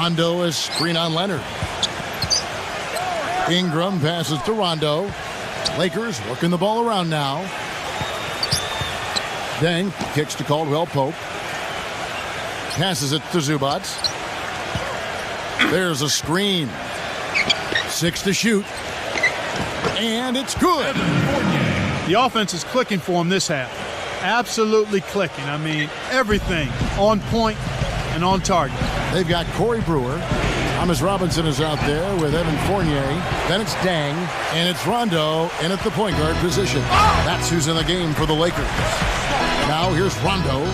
Rondo is screen on Leonard. Ingram passes to Rondo. Lakers working the ball around now. Deng kicks to Caldwell Pope. Passes it to Zubac. There's a screen. 6 to shoot. And it's good. The offense is clicking for him this half. Absolutely clicking. I mean, everything on point and on target. They've got Corey Brewer. Thomas Robinson is out there with Evan Fournier. Then it's Deng, and it's Rondo in at the point guard position. That's who's in the game for the Lakers. Now here's Rondo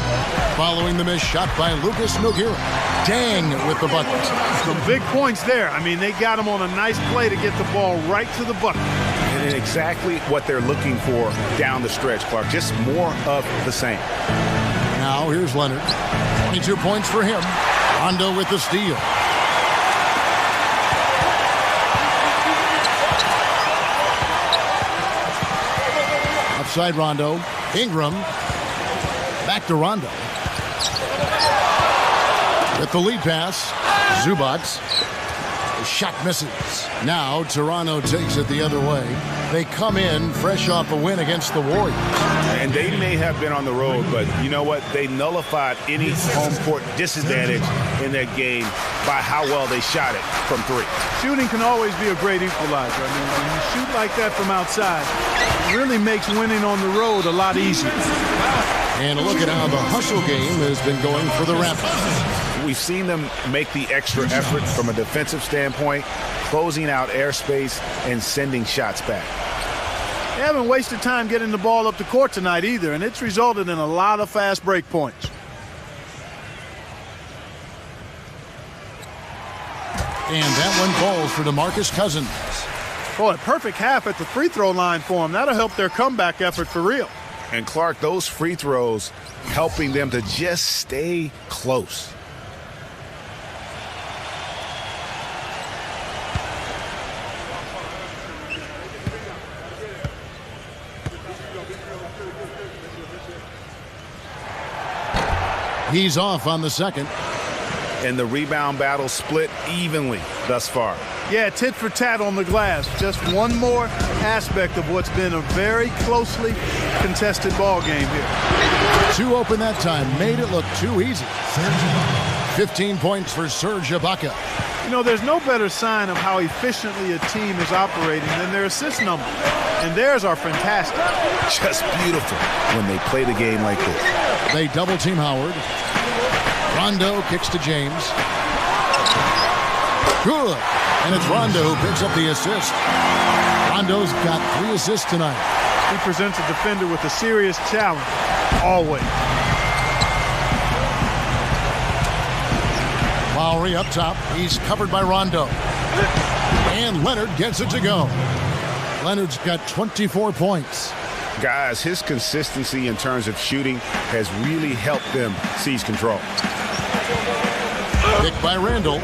following the missed shot by Lucas Nogueira. Deng with the bucket. Some big points there. I mean, they got him on a nice play to get the ball right to the bucket. And exactly what they're looking for down the stretch, Clark. Just more of the same. Now here's Leonard. 22 points for him. Rondo with the steal. Outside Rondo. Ingram. Back to Rondo. With the lead pass. Zubac. The shot misses. Now Toronto takes it the other way. They come in fresh off a win against the Warriors. And they may have been on the road, but you know what? They nullified any home court disadvantage in that game by how well they shot it from 3. Shooting can always be a great equalizer. I mean, when you shoot like that from outside, it really makes winning on the road a lot easier. And a look at how the hustle game has been going for the Raptors. We've seen them make the extra effort from a defensive standpoint, closing out airspace and sending shots back. They haven't wasted time getting the ball up the court tonight either, and it's resulted in a lot of fast break points. And that one falls for DeMarcus Cousins. Boy, a perfect half at the free throw line for them. That'll help their comeback effort for real. And Clark, those free throws helping them to just stay close. He's off on the second. And the rebound battle split evenly thus far. Yeah, tit for tat on the glass. Just one more aspect of what's been a very closely contested ball game here. 2 open that time. Made it look too easy. 15 points for Serge Ibaka. You know, there's no better sign of how efficiently a team is operating than their assist numbers. And theirs are fantastic. Just beautiful when they play the game like this. They double team Howard. Rondo kicks to James. Good. And it's Rondo who picks up the assist. Rondo's got 3 assists tonight. He presents a defender with a serious challenge. Always. Lowry up top. He's covered by Rondo. And Leonard gets it to go. Leonard's got 24 points. Guys, his consistency in terms of shooting has really helped them seize control. Picked by Randall.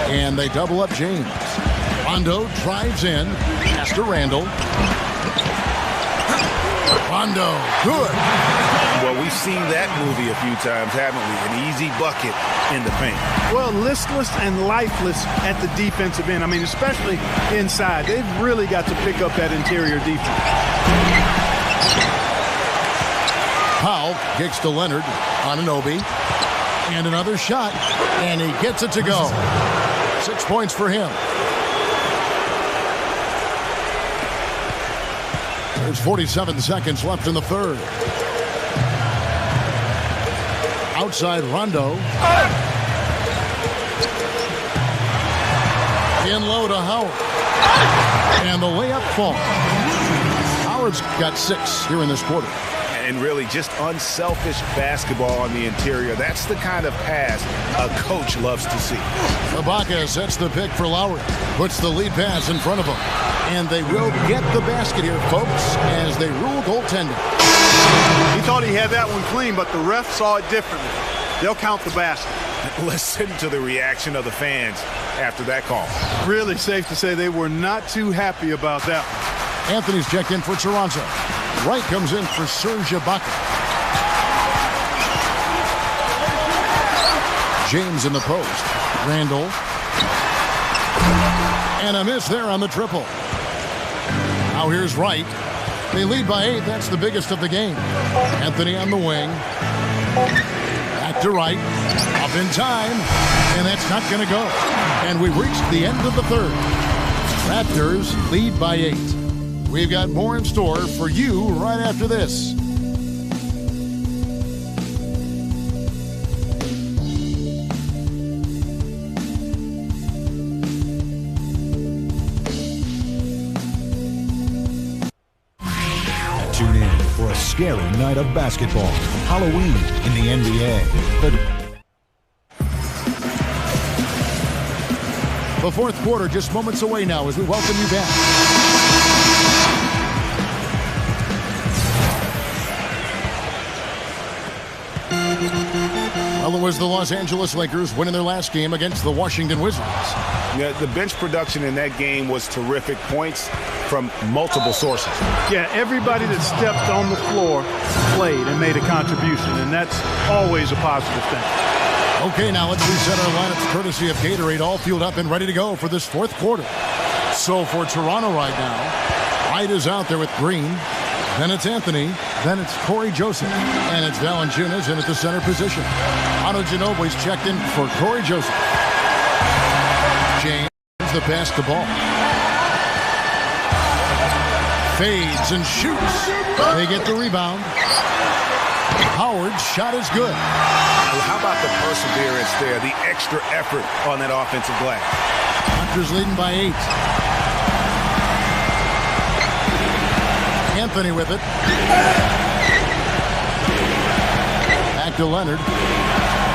And they double up James. Rondo drives in. Pass to Randall. Rondo, good. Well, we've seen that movie a few times, haven't we? An easy bucket in the paint. Well, listless and lifeless at the defensive end. I mean, especially inside. They've really got to pick up that interior defense. Powell kicks to Leonard. Anunoby. And another shot. And he gets it to go. 6 points for him. There's 47 seconds left in the third. Outside Rondo. In low to Howard. And the layup falls. Howard's got 6 here in this quarter. And really just unselfish basketball on the interior. That's the kind of pass a coach loves to see. Ibaka sets the pick for Lowry. Puts the lead pass in front of him. And they will get the basket here, folks, as they rule goaltending. He thought he had that one clean, but the ref saw it differently. They'll count the basket. Listen to the reaction of the fans after that call. Really safe to say they were not too happy about that one. Anthony's checked in for Toronto. Wright comes in for Serge Ibaka. James in the post. Randall. And a miss there on the triple. Now here's Wright. They lead by 8. That's the biggest of the game. Anthony on the wing. Back to Wright. Up in time. And that's not going to go. And we've reached the end of the third. Raptors lead by 8. We've got more in store for you right after this. Tune in for a scary night of basketball. Halloween in the NBA. The fourth quarter just moments away now as we welcome you back. Well, it was the Los Angeles Lakers winning their last game against the Washington Wizards. Yeah, the bench production in that game was terrific. Points from multiple sources. Yeah, everybody that stepped on the floor played and made a contribution, and that's always a positive thing. Okay, now let's reset our lineups courtesy of Gatorade, all fueled up and ready to go for this fourth quarter. So for Toronto right now, Wright is out there with Green. Then it's Anthony. Then it's Corey Joseph. And it's Valanciunas in at the center position. Otto Ginobili's checked in for Corey Joseph. James the pass to ball. Fades and shoots. They get the rebound. Howard's shot is good. Well, how about the perseverance there, the extra effort on that offensive glass? Raptors leading by 8. Anthony with it. Back to Leonard.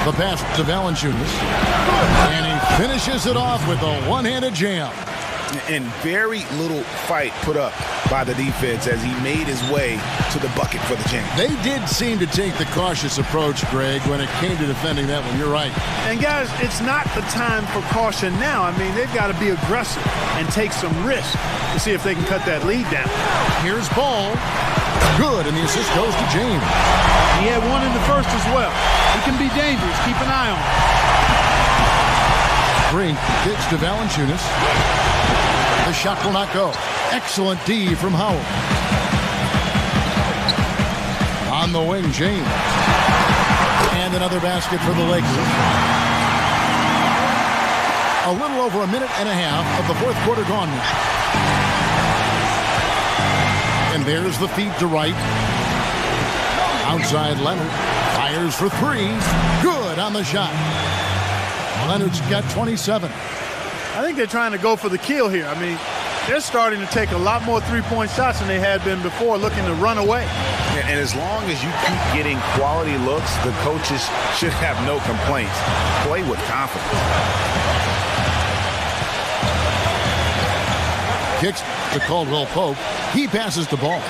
The pass to Valanciunas. And he finishes it off with a one-handed jam. And very little fight put up by the defense as he made his way to the bucket for the jam. They did seem to take the cautious approach, Greg, when it came to defending that one. You're right. And guys, it's not the time for caution now. I mean, they've got to be aggressive and take some risk to see if they can cut that lead down. Here's Ball. Good, and the assist goes to James. He had one in the first as well. He can be dangerous. Keep an eye on him. Green kicks to Valanciunas. The shot will not go. Excellent D from Howard. On the wing, James. And another basket for the Lakers. A little over a minute and a half of the fourth quarter gone now. And there's the feed to Wright. Outside Leonard. Fires for 3. Good on the shot. Leonard's got 27. I think they're trying to go for the kill here. I mean, they're starting to take a lot more three-point shots than they had been before, looking to run away. And as long as you keep getting quality looks, the coaches should have no complaints. Play with confidence. Kicks to Caldwell Pope. He passes the ball.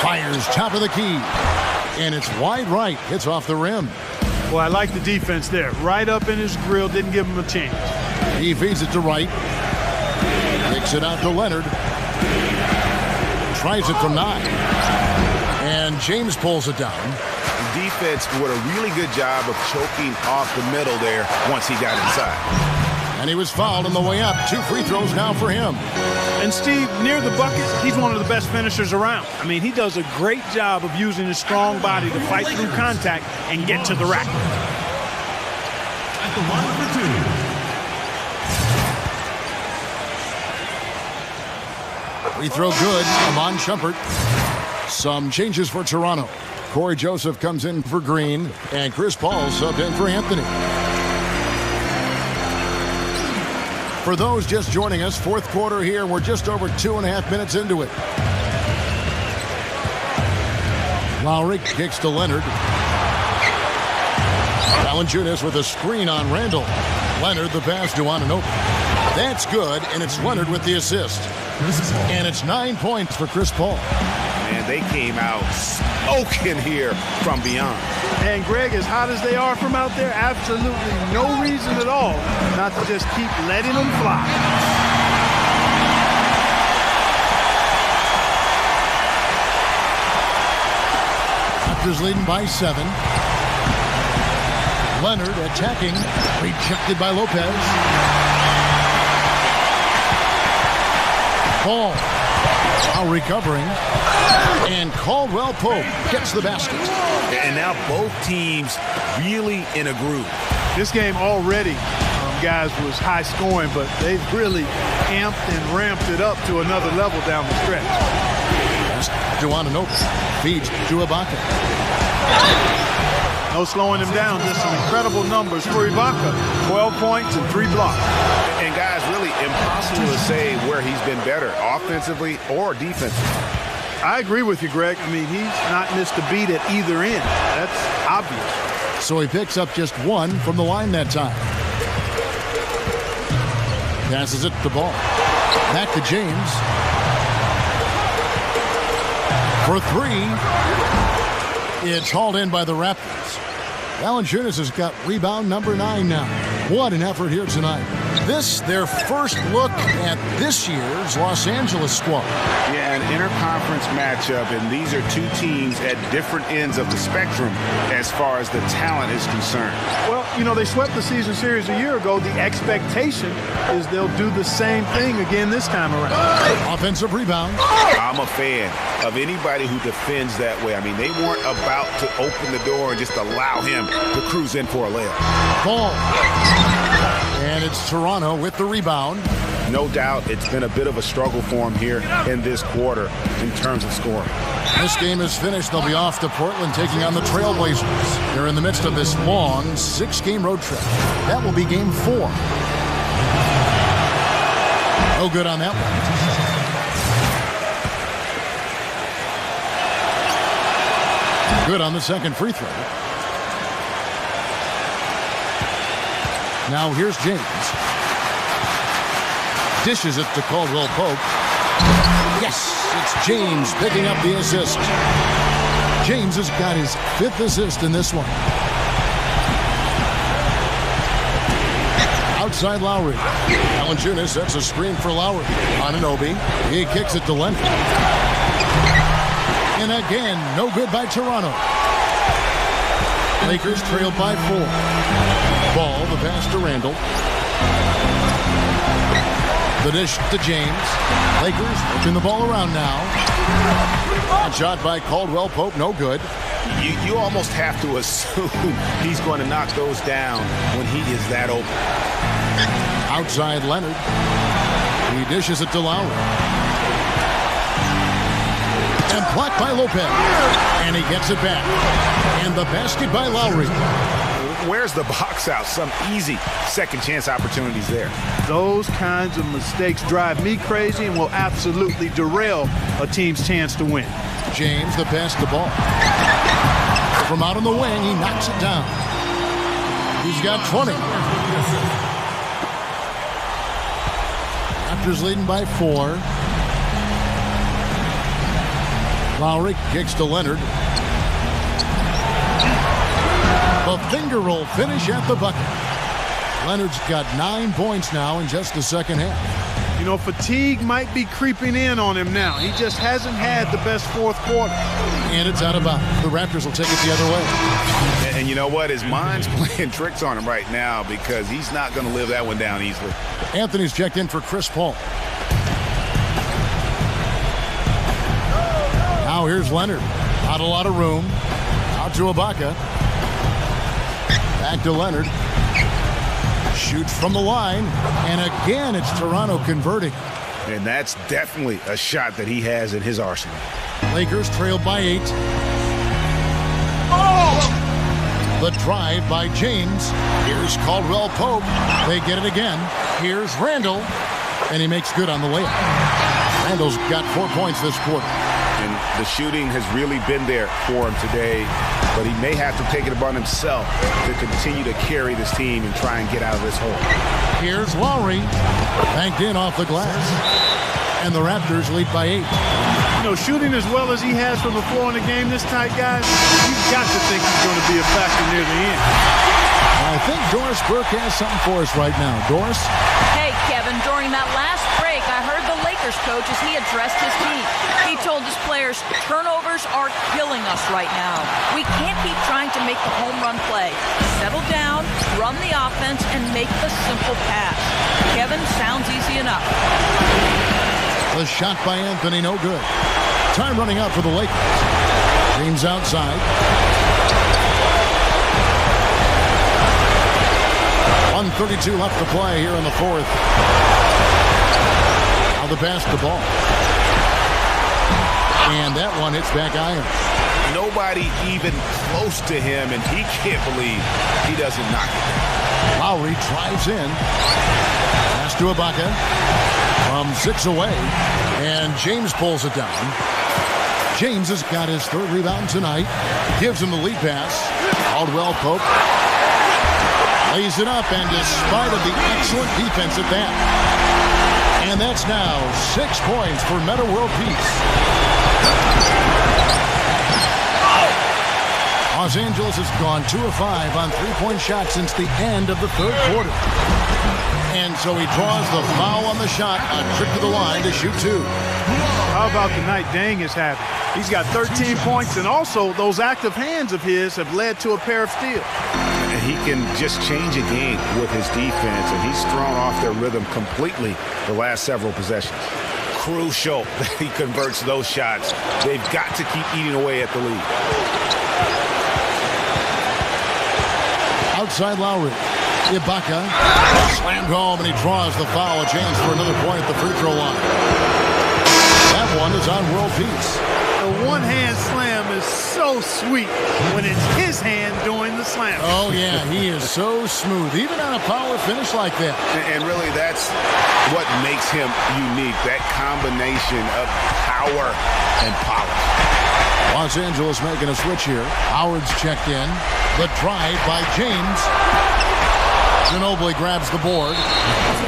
Fires top of the key. And it's wide right. Hits off the rim. Well, I like the defense there. Right up in his grill, didn't give him a chance. He feeds it to Wright. Kicks it out to Leonard. Tries it from 9. And James pulls it down. The defense did a really good job of choking off the middle there once he got inside. And he was fouled on the way up. 2 free throws now for him. And Steve, near the bucket, he's one of the best finishers around. I mean, he does a great job of using his strong body to fight through contact and get to the rack. At the line for 2. Free throw good. Amon Shumpert. Some changes for Toronto. Corey Joseph comes in for Green. And Chris Paul subbed in for Anthony. For those just joining us, fourth quarter here. We're just over 2.5 minutes into it. Lowry kicks to Leonard. Valanciunas with a screen on Randall. Leonard the pass to Anunoby. That's good, and it's Leonard with the assist. And it's 9 points for Chris Paul. And they came out smoking here from beyond. And Greg, as hot as they are from out there, absolutely no reason at all not to just keep letting them fly. Raptors leading by 7. Leonard attacking. Rejected by Lopez. Ball. Now recovering. And Caldwell Pope gets the basket. And now both teams really in a groove. This game already, guys, was high scoring, but they've really amped and ramped it up to another level down the stretch. Juwananobi feeds to Ibaka. No slowing him down. Just some incredible numbers for Ibaka. 12 points and 3 blocks. And guys, really impossible to say where he's been better, offensively or defensively. I agree with you, Greg. I mean, he's not missed a beat at either end. That's obvious. So he picks up just 1 from the line that time. Passes it to Ball. Back to James. For 3. It's hauled in by the Raptors. Valanciunas has got rebound number 9 now. What an effort here tonight. This, their first look at this year's Los Angeles squad. Yeah, an interconference matchup, and these are two teams at different ends of the spectrum as far as the talent is concerned. Well, you know, they swept the season series a year ago. The expectation is they'll do the same thing again this time around. Offensive rebound. I'm a fan of anybody who defends that way. I mean, they weren't about to open the door and just allow him to cruise in for a layup. Ball. And it's Toronto with the rebound. No doubt it's been a bit of a struggle for him here in this quarter in terms of scoring. This game is finished. They'll be off to Portland taking on the Trailblazers. They're in the midst of this long 6-game road trip. That will be game 4. No good on that one. Good on the second free throw. Now here's James. Dishes it to Caldwell Pope. Yes, it's James picking up the assist. James has got his 5th assist in this one. Outside Lowry. Valanciunas sets a screen for Lowry. Anunoby. He kicks it to Leonard. And again, no good by Toronto. Lakers trailed by 4. Ball, the pass to Randall. The dish to James. Lakers working the ball around now. And shot by Caldwell Pope, no good. You almost have to assume he's going to knock those down when he is that open. Outside Leonard. He dishes it to Lowry. And blocked by Lopez. And he gets it back. And the basket by Lowry. Where's the box out? Some easy second chance opportunities there. Those kinds of mistakes drive me crazy and will absolutely derail a team's chance to win. James, the pass to Ball. From out on the wing, he knocks it down. He's got 20. Raptors leading by 4. Lowry kicks to Leonard. The finger roll finish at the bucket. Leonard's got 9 points now in just the second half. You know, fatigue might be creeping in on him now. He just hasn't had the best fourth quarter. And it's out of bounds. The Raptors will take it the other way. And you know what? His mind's playing tricks on him right now because he's not going to live that one down easily. Anthony's checked in for Chris Paul. Now here's Leonard. Not a lot of room. Out to Ibaka. Back to Leonard. Shoots from the line. And again, it's Toronto converting. And that's definitely a shot that he has in his arsenal. Lakers trailed by 8. The drive by James. Here's Caldwell Pope. They get it again. Here's Randall. And he makes good on the layup. Randall's got 4 points this quarter. And the shooting has really been there for him today. But he may have to take it upon himself to continue to carry this team and try and get out of this hole. Here's Lowry. Banked in off the glass. And the Raptors lead by 8. You know, shooting as well as he has from the floor in the game this tight, guys, you've got to think he's going to be a factor near the end. I think Doris Burke has something for us right now. Doris? Hey, Kevin, during that last break, I heard the Lakers coach as he addressed his team. He told his players, turnovers are killing us right now. We can't keep trying to make the home run play. Settle down, run the offense, and make the simple pass. Kevin, sounds easy enough. The shot by Anthony, no good. Time running out for the Lakers. James outside. 1:32 left to play here in the fourth. Now the basketball. And that one hits back iron. Nobody even close to him, and he can't believe he doesn't knock it. Lowry drives in. Pass to Ibaka. From 6 away. And James pulls it down. James has got his third rebound tonight. Gives him the lead pass. Caldwell Pope lays it up, and despite of the excellent defense at that. And that's now 6 points for Meta World Peace. Los Angeles has gone 2 of 5 on three-point shots since the end of the third quarter. And so he draws the foul on the shot, a trip to the line to shoot 2. How about the night Dang is having? He's got 13 points, and also those active hands of his have led to a pair of steals. And he can just change a game with his defense, and he's thrown off their rhythm completely the last several possessions. Crucial that he converts those shots. They've got to keep eating away at the lead. Outside Lowry. Ibaka slammed home, and he draws the foul. A chance for another point at the free throw line. That one is on World Peace. The one-hand slam is so sweet when it's his hand doing the slam. Oh, yeah, he is so smooth, even on a power finish like that. And really, that's what makes him unique, that combination of power and polish. Los Angeles making a switch here. Howard's checked in. The drive by James. Ginobili grabs the board.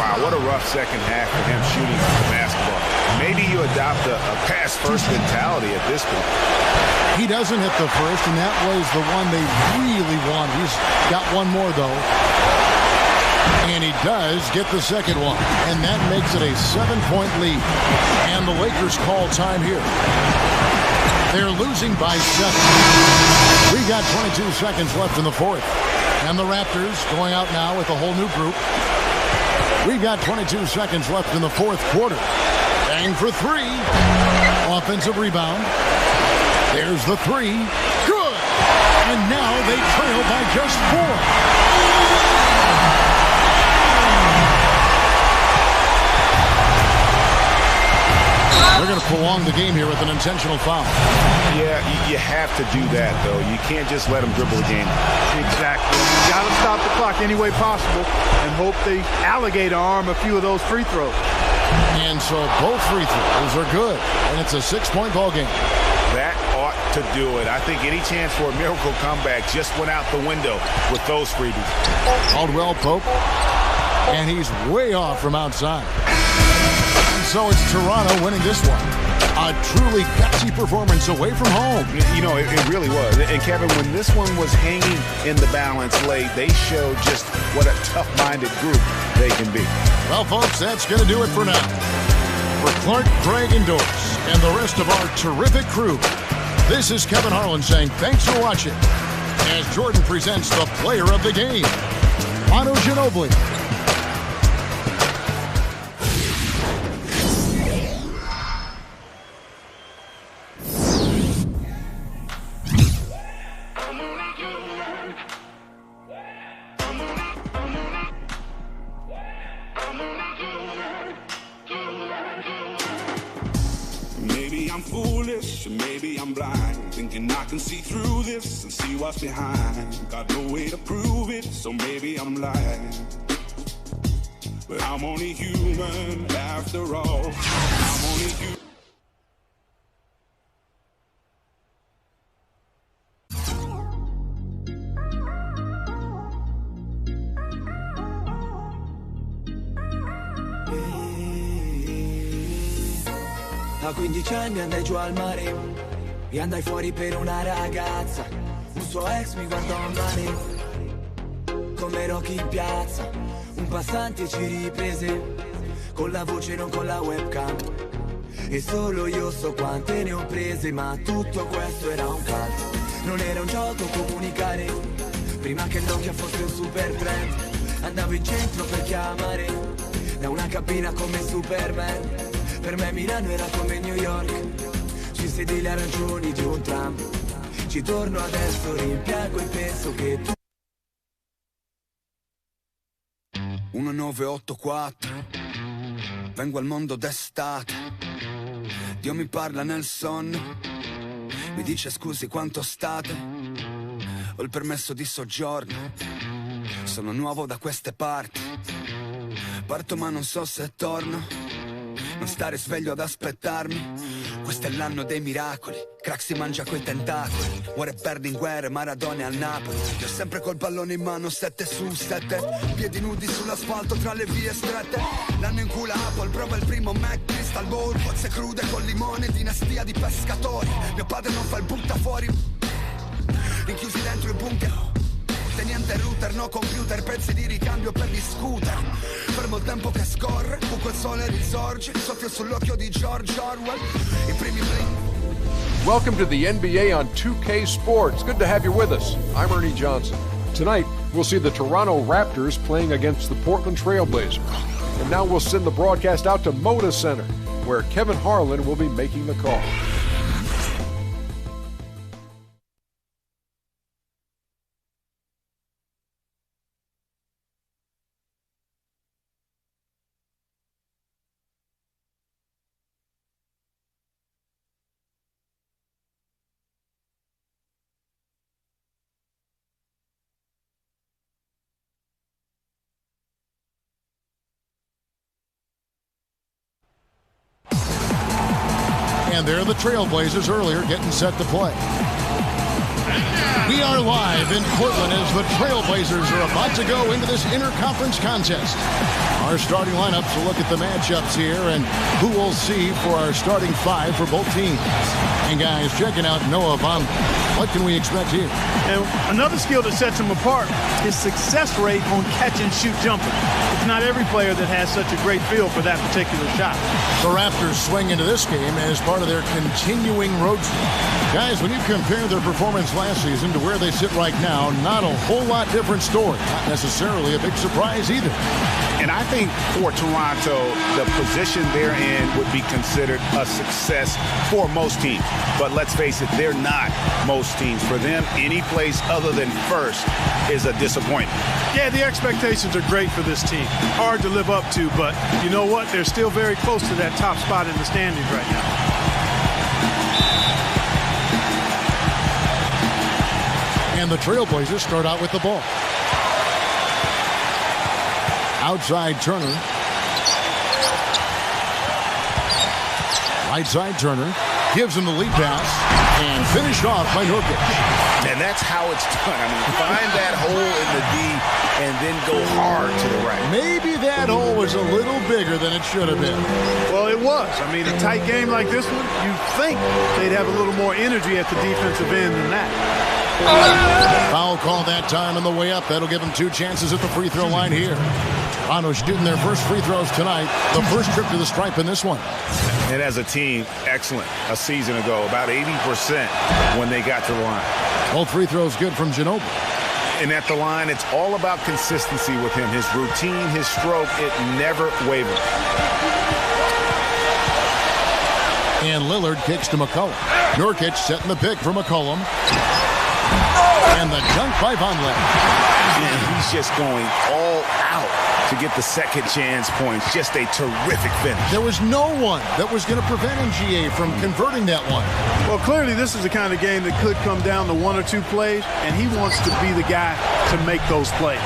Wow, what a rough second half for him shooting the basketball. Maybe you adopt a pass-first mentality at this point. He doesn't hit the first, and that was the one they really wanted. He's got one more, though. And he does get the second one. And that makes it a 7-point lead. And the Lakers call time here. They're losing by 7. We got 22 seconds left in the fourth. And the Raptors going out now with a whole new group. We've got 22 seconds left in the fourth quarter. Bang for 3. Offensive rebound. There's the 3. Good. And now they trail by just 4. They're going to prolong the game here with an intentional foul. Yeah, you have to do that, though. You can't just let them dribble the game. Exactly. You got to stop the clock any way possible and hope they alligator arm a few of those free throws. And so both free throws are good, and it's a 6-point ball game. That ought to do it. I think any chance for a miracle comeback just went out the window with those freebies. Caldwell Pope, and he's way off from outside. So it's Toronto winning this one. A truly gutsy performance away from home. You know, it really was. And Kevin, when this one was hanging in the balance late, they showed just what a tough-minded group they can be. Well, folks, that's going to do it for now. For Clark, Craig, and Doris, and the rest of our terrific crew, this is Kevin Harlan saying thanks for watching as Jordan presents the player of the game, Manu Ginobili. Maybe I'm blind, thinking I can see through this and see what's behind. Got no way to prove it, so maybe I'm lying. But I'm only human after all. I'm only human. A 15 anni andai giù al mare e andai fuori per una ragazza. Un suo ex mi guardò male, come ai Rocky in piazza, un passante ci riprese, con la voce non con la webcam. E solo io so quante ne ho prese, ma tutto questo era un calcio. Non era un gioco comunicare, prima che il Nokia fosse un super trend. Andavo in centro per chiamare, da una cabina come Superman. Per me Milano era come New York, sui sedili arancioni di un tram. Ci torno adesso, rimpiango e penso che tu 1984, vengo al mondo d'estate. Dio mi parla nel sonno, mi dice scusi quanto state. Ho il permesso di soggiorno, sono nuovo da queste parti. Parto ma non so se torno, non stare sveglio ad aspettarmi. Questo è l'anno dei miracoli, crack si mangia coi tentacoli. Muore Berlinguer, Maradona al Napoli. Io sempre col pallone in mano, 7 su 7. Piedi nudi sull'asfalto tra le vie strette. L'anno in cui la Apple prova il primo Mac, Crystal Ball, cozze crude con limone, dinastia di pescatori. Mio padre non fa il buttafuori, rinchiusi dentro il bunker. Niente router, no computer, pezzi di ricambio per gli scooter. Fermo il tempo che scorre, buco il sole risorge, soffio sull'occhio di George Orwell. I primi bling. Welcome to the NBA on 2K Sports. Good to have you with us. I'm Ernie Johnson. Tonight, we'll see the Toronto Raptors playing against the Portland Trail Blazers. And now we'll send the broadcast out to Moda Center, where Kevin Harlan will be making the call. And there are the Trailblazers earlier getting set to play. We are live in Portland as the Trailblazers are about to go into this interconference contest. Our starting lineups will look at the matchups here and who we'll see for our starting 5 for both teams. And guys, checking out Noah Von. What can we expect here? And another skill that sets him apart is success rate on catch-and-shoot jumpers. It's not every player that has such a great feel for that particular shot. The Raptors swing into this game as part of their continuing road trip. Guys, when you compare their performance last season to where they sit right now, not a whole lot different story. Not necessarily a big surprise either. And I think for Toronto, the position they're in would be considered a success for most teams. But let's face it, they're not most teams. For them, any place other than first is a disappointment. Yeah, the expectations are great for this team. Hard to live up to, but you know what? They're still very close to that top spot in the standings right now. And the Trailblazers start out with the ball. Outside Turner. Right side Turner. Gives him the lead pass. And finished off by Nurkic. And that's how it's done. I mean, find that hole in the D and then go hard to the right. Maybe that hole was a little bigger than it should have been. Well, it was. I mean, a tight game like this one, you'd think they'd have a little more energy at the defensive end than that. Foul call that time on the way up. That'll give them 2 chances at the free throw line here. Toronto shooting their first free throws tonight. The first trip to the stripe in this one. And as a team, excellent. A season ago, about 80% when they got to the line. Both free throws good from Ginobili. And at the line, it's all about consistency with him. His routine, his stroke, it never wavers. And Lillard kicks to McCollum. Nurkic setting the pick for McCollum. And the dunk by Vonleh. And he's just going all out to get the second chance points. Just a terrific finish. There was no one that was going to prevent MGA from converting that one. Well, clearly this is the kind of game that could come down to 1 or 2 plays, and he wants to be the guy to make those plays.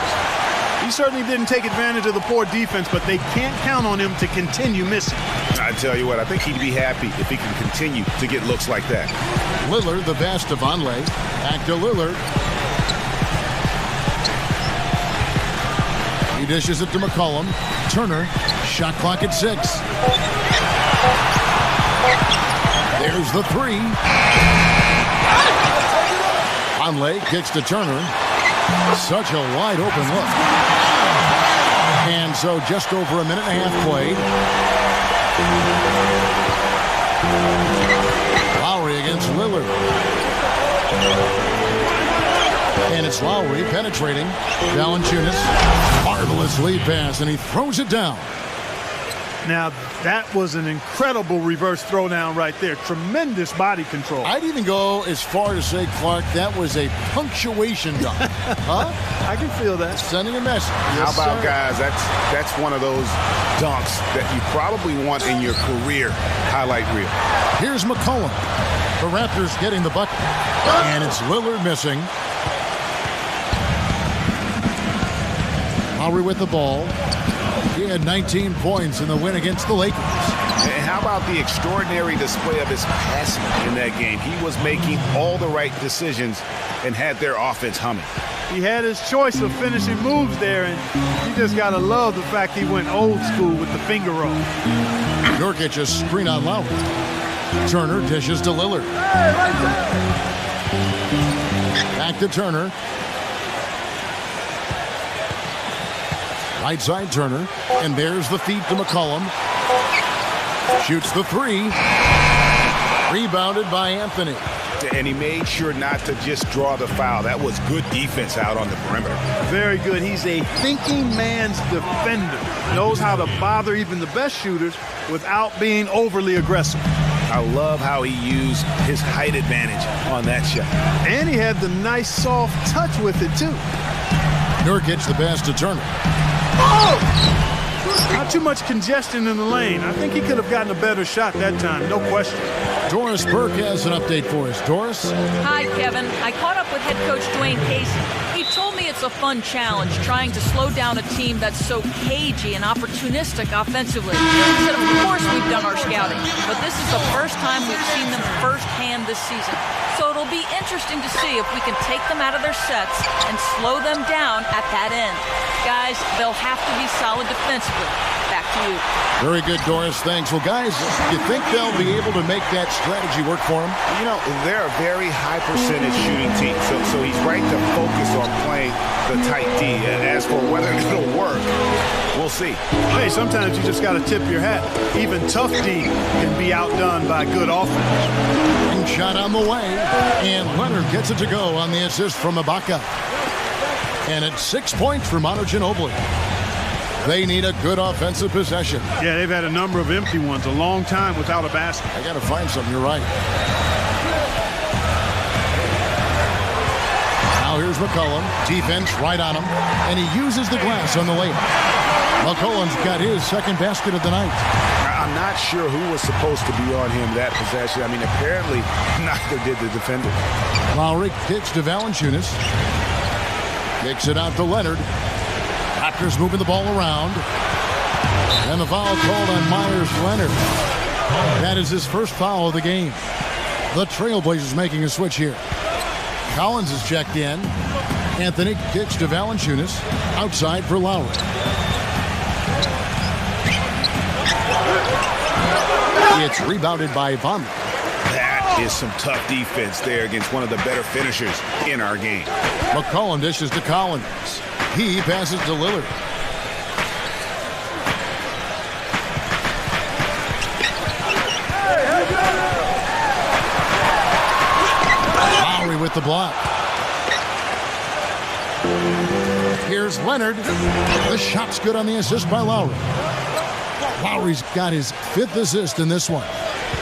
He certainly didn't take advantage of the poor defense, but they can't count on him to continue missing. I tell you what, I think he'd be happy if he can continue to get looks like that. Lillard, the pass to Vonleh. Back to Lillard. He dishes it to McCollum. Turner, shot clock at 6. There's the 3. Vonleh kicks to Turner. Such a wide open look. And so just over a minute and a half played. Lowry against Lillard. And it's Lowry penetrating. Valanciunas. Marvelous lead pass, and he throws it down. Now, that was an incredible reverse throwdown right there. Tremendous body control. I'd even go as far to say, Clark, that was a punctuation dunk. Huh? I can feel that. Sending a message. How about, guys, that's one of those dunks that you probably want in your career highlight reel. Here's McCollum. The Raptors getting the bucket. And it's Lillard missing. Lowry with the ball. He had 19 points in the win against the Lakers. And how about the extraordinary display of his passing in that game? He was making all the right decisions and had their offense humming. He had his choice of finishing moves there, and you just got to love the fact he went old school with the finger roll. Nurkic a screen on Lowry. Turner dishes to Lillard. Back to Turner. Right side Turner, and there's the feed to McCollum. Shoots the three. Rebounded by Anthony. And he made sure not to just draw the foul. That was good defense out on the perimeter. Very good. He's a thinking man's defender. Knows how to bother even the best shooters without being overly aggressive. I love how he used his height advantage on that shot. And he had the nice soft touch with it, too. Nurkic the pass to Turner. Not too much congestion in the lane. I think he could have gotten a better shot that time, no question. Doris Burke has an update for us. Doris? Hi, Kevin. I caught up with head coach Dwayne Casey. He told me it's a fun challenge trying to slow down a team that's so cagey and opportunistic offensively. He said, of course we've done our scouting, but this is the first time we've seen them firsthand this season. So it'll be interesting to see if we can take them out of their sets and slow them down at that end. Guys, they'll have to be solid defensively. Back to you. Very good, Doris. Thanks. Well, guys, you think they'll be able to make that strategy work for them? You know, they're a very high percentage shooting team, so he's right to focus on playing the tight D. And as for whether it'll work, we'll see. Hey, sometimes you just got to tip your hat. Even tough D can be outdone by good offense. Ring shot on the way, and Leonard gets it to go on the assist from Ibaka. And it's 6 points for Manu Ginobili. They need a good offensive possession. Yeah, they've had a number of empty ones, a long time without a basket. I got to find something. You're right. Now here's McCollum. Defense right on him. And he uses the glass on the layup. McCollum's got his second basket of the night. I'm not sure who was supposed to be on him that possession. I mean, apparently neither did the defender. Lowry kicks to Valanciunas. Kicks it out to Leonard. Raptors moving the ball around. And the foul called on Myers Leonard. That is his first foul of the game. The Trailblazers making a switch here. Collins is checked in. Anthony kicks to Valanciunas. Outside for Lowry. It's rebounded by Von. That is some tough defense there against one of the better finishers in our game. McCollum dishes to Collins. He passes to Lillard. Lowry with the block. Here's Leonard. The shot's good on the assist by Lowry. Lowry's got his 5th assist in this one.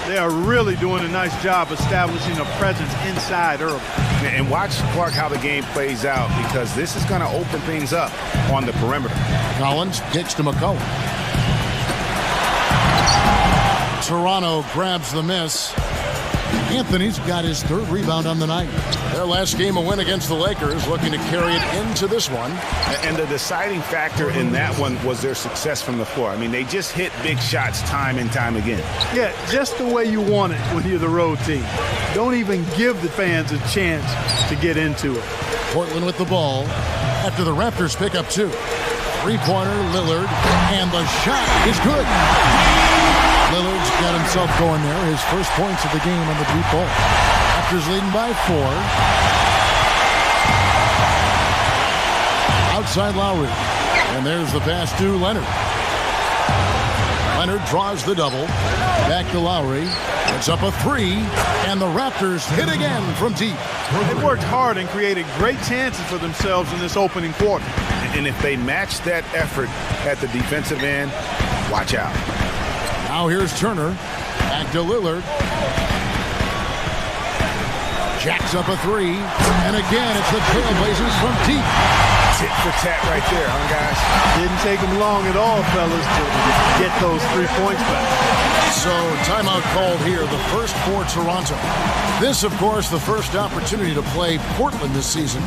They are really doing a nice job establishing a presence inside early. And watch, Clark, how the game plays out, because this is going to open things up on the perimeter. Collins kicks to McCollum. Toronto grabs the miss. Anthony's got his 3rd rebound on the night. Their last game, a win against the Lakers, looking to carry it into this one. And the deciding factor in that one was their success from the floor. I mean, they just hit big shots time and time again. Yeah, just the way you want it when you're the road team. Don't even give the fans a chance to get into it. Portland with the ball after the Raptors pick up 2. Three-pointer, Lillard, and the shot is good. Lillard's got himself going there. His first points of the game on the deep ball. Raptors leading by 4. outside Lowry. And there's the pass to Leonard. Leonard draws the double. Back to Lowry. It's up a three. And the Raptors hit again from deep. They worked hard and created great chances for themselves in this opening quarter. And if they match that effort at the defensive end, watch out. Now here's Turner. Back to Lillard. Jacks up a three. And again, it's the Trailblazers from deep. Tit for tat right there, huh, guys? Didn't take them long at all, fellas, to get those 3 points back. So, timeout called here, the first for Toronto. This, of course, the first opportunity to play Portland this season.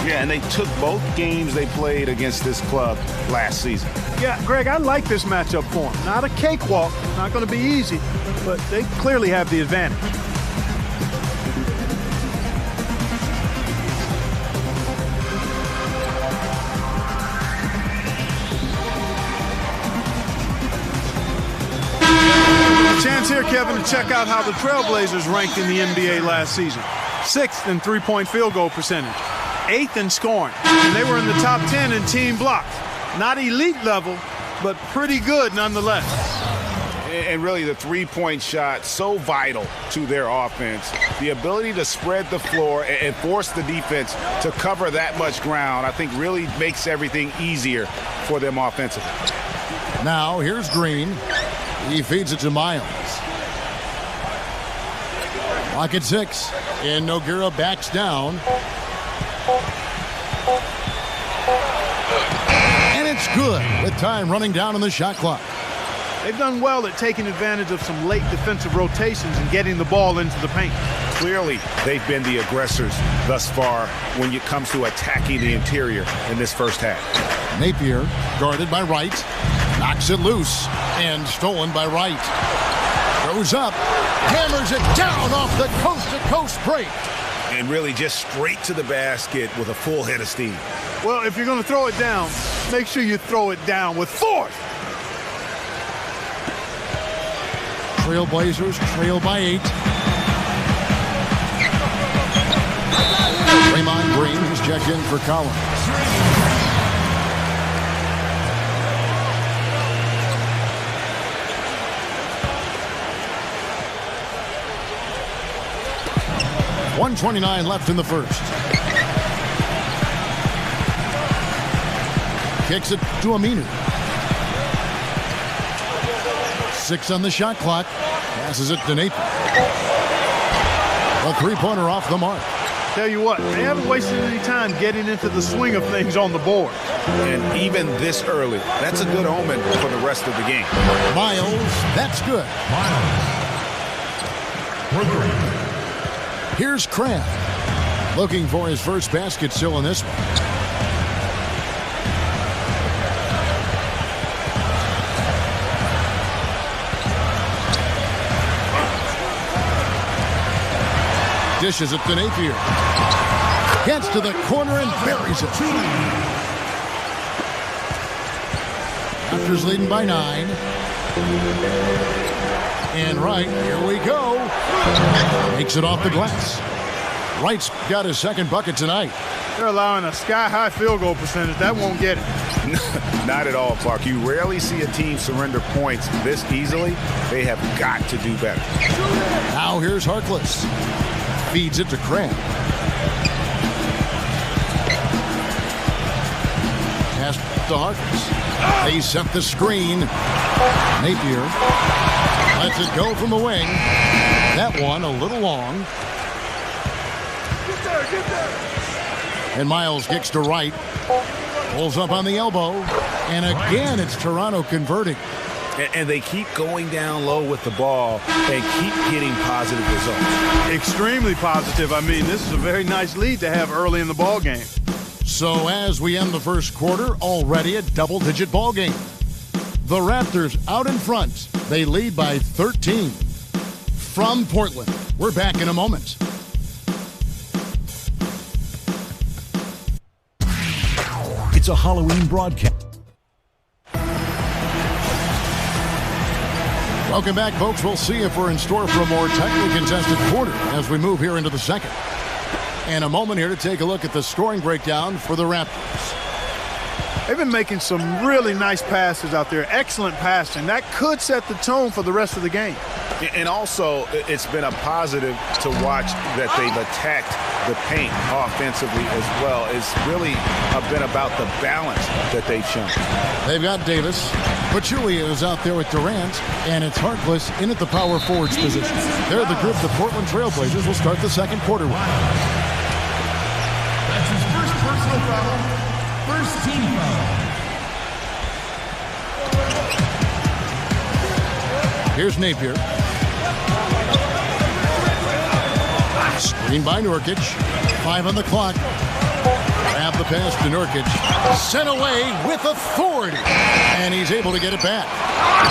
Yeah, and they took both games they played against this club last season. Yeah, Greg, I like this matchup for them. Not a cakewalk, not going to be easy, but they clearly have the advantage. Chance here, Kevin, to check out how the Trailblazers ranked in the NBA last season. 6th in three-point field goal percentage, 8th in scoring, and they were in the top 10 in team blocks. Not elite level, but pretty good nonetheless. And really the three-point shot, so vital to their offense. The ability to spread the floor and force the defense to cover that much ground, I think really makes everything easier for them offensively. Now, here's Green. He feeds it to Miles. Clock at 6. And Nogueira backs down. And it's good with time running down on the shot clock. They've done well at taking advantage of some late defensive rotations and getting the ball into the paint. Clearly, they've been the aggressors thus far when it comes to attacking the interior in this first half. Napier, guarded by Wright, knocks it loose and stolen by Wright. Goes up, hammers it down off the coast-to-coast break. And really just straight to the basket with a full head of steam. Well, if you're going to throw it down, make sure you throw it down with force. Trailblazers trail by 8. Draymond Green has checked in for Collins. .129 left in the first. Kicks it to Aminu. 6 on the shot clock. Passes it to Napier. A three-pointer off the mark. Tell you what, they haven't wasted any time getting into the swing of things on the board. And even this early, that's a good omen for the rest of the game. Miles, that's good. Here's Kraft. Looking for his first basket still in this one. Dishes it to Napier. Gets to the corner and buries it. Raptors leading by 9. And Wright, here we go. Makes it off the glass. Wright's got his second bucket tonight. They're allowing a sky-high field goal percentage. That won't get it. Not at all, Clark. You rarely see a team surrender points this easily. They have got to do better. Now here's Harkless. Feeds it to Kraft. Pass to Harkless. They set the screen. Napier lets it go from the wing. That one a little long. Get there. And Miles kicks to Wright. Pulls up on the elbow. And again, it's Toronto converting. And they keep going down low with the ball and keep getting positive results. Extremely positive. I mean, this is a very nice lead to have early in the ball game. So as we end the first quarter, already a double-digit ball game. The Raptors out in front. They lead by 13. From Portland, we're back in a moment. It's a Halloween broadcast. Welcome back, folks. We'll see if we're in store for a more tightly contested quarter as we move here into the second. And a moment here to take a look at the scoring breakdown for the Raptors. They've been making some really nice passes out there. Excellent passing. That could set the tone for the rest of the game. And also, it's been a positive to watch that they've attacked the paint offensively as well. It's really been about the balance that they've shown. They've got Davis. Pachulia is out there with Durant, and it's Harkless in at the power forwards position. They're the group the Portland Trail Blazers will start the second quarter with. That's his first personal foul. First team foul. Here's Napier. Screen by Nurkic. 5 on the clock. Grab the pass to Nurkic. Sent away with authority. And he's able to get it back.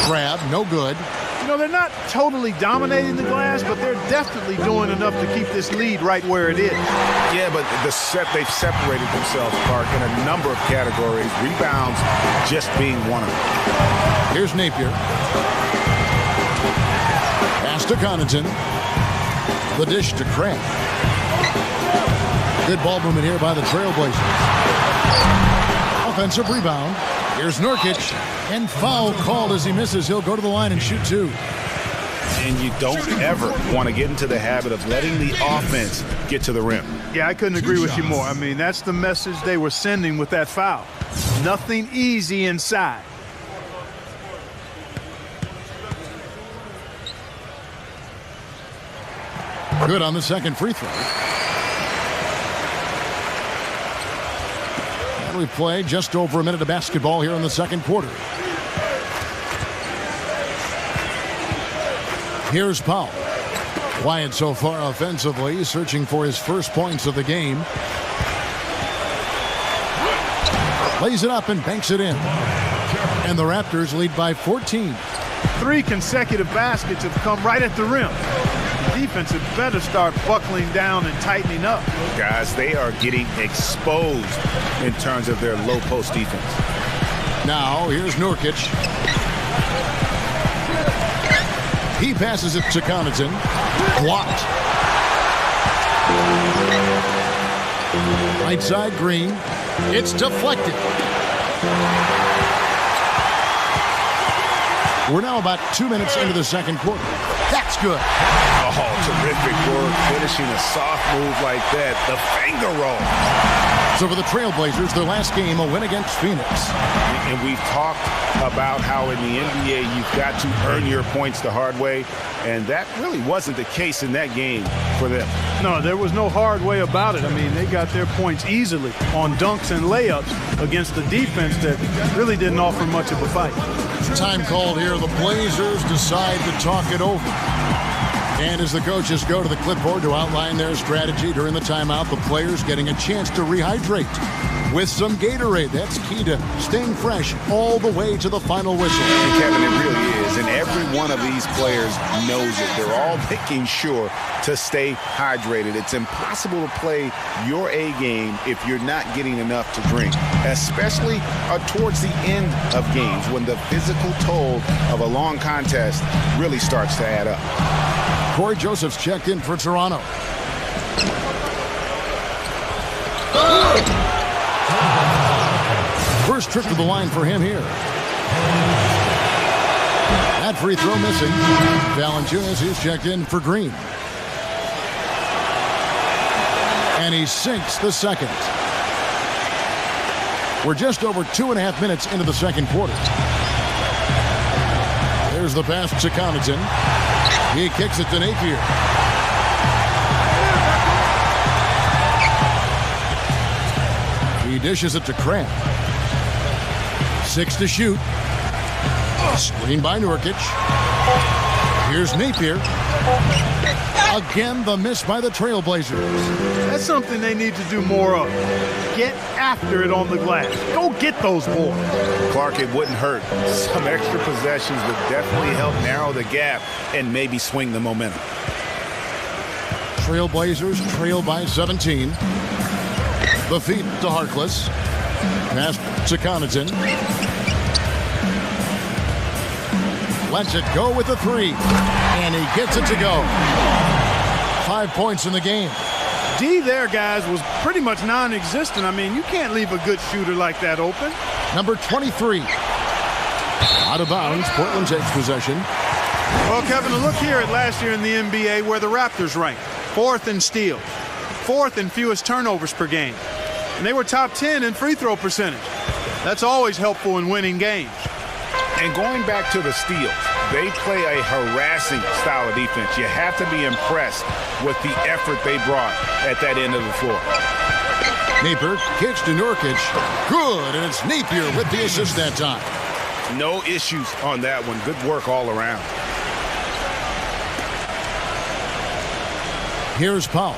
Grab, no good. You know, they're not totally dominating the glass, but they're definitely doing enough to keep this lead right where it is. Yeah, but they've separated themselves, Clark, in a number of categories. Rebounds just being one of them. Here's Napier. Pass to Connaughton. The dish to Crabb. Good ball movement here by the Trailblazers. Offensive rebound. Here's Nurkic. And foul called as he misses. He'll go to the line and shoot 2. And you don't ever want to get into the habit of letting the offense get to the rim. Yeah, I couldn't agree with you more. I mean, that's the message they were sending with that foul. Nothing easy inside. Good on the second free throw. And we've played just over a minute of basketball here in the second quarter. Here's Powell. Quiet so far offensively, searching for his first points of the game. Lays it up and banks it in. And the Raptors lead by 14. 3 consecutive baskets have come right at the rim. Defense had better start buckling down and tightening up. Guys, they are getting exposed in terms of their low post defense. Now, here's Nurkic. He passes it to Connaughton. Blocked. Right side, Green. It's deflected. We're now about 2 minutes into the second quarter. That's good. Oh, terrific work finishing a soft move like that. The finger roll. So for the Trailblazers, their last game, a win against Phoenix. And we've talked about how in the NBA you've got to earn your points the hard way. And that really wasn't the case in that game for them. No, there was no hard way about it. I mean, they got their points easily on dunks and layups against a defense that really didn't offer much of a fight. Time called here. The Blazers decide to talk it over. And as the coaches go to the clipboard to outline their strategy during the timeout, the players getting a chance to rehydrate with some Gatorade. That's key to staying fresh all the way to the final whistle. And Kevin, it really is. And every one of these players knows it. They're all making sure to stay hydrated. It's impossible to play your A game if you're not getting enough to drink, especially towards the end of games when the physical toll of a long contest really starts to add up. Corey Joseph's checked in for Toronto. First trip to the line for him here. That free throw missing. Valanciunas, he's checked in for Green. And he sinks the second. We're just over 2.5 minutes into the second quarter. There's the pass to Connaughton. He kicks it to Napier. He dishes it to Crabb. 6 to shoot. Screen by Nurkic. Here's Napier. Again, the miss by the Trailblazers. That's something they need to do more of. Get after it on the glass. Go get those boards. Clark, it wouldn't hurt. Some extra possessions would definitely help narrow the gap and maybe swing the momentum. Trailblazers trail by 17. The feed to Harkless. Pass to Connaughton. Lets it go with the 3. And he gets it to go. 5 points in the game. D there, guys, was pretty much non-existent. I mean, you can't leave a good shooter like that open. Number 23. Out of bounds, Portland takes possession. Well, Kevin, look here at last year in the NBA where the Raptors ranked. 4th in steals, 4th in fewest turnovers per game. And they were top 10 in free throw percentage. That's always helpful in winning games. And going back to the steals, they play a harassing style of defense. You have to be impressed with the effort they brought at that end of the floor. Napier kicks to Nurkic. Good, and it's Napier with the assist that time. No issues on that one. Good work all around. Here's Powell.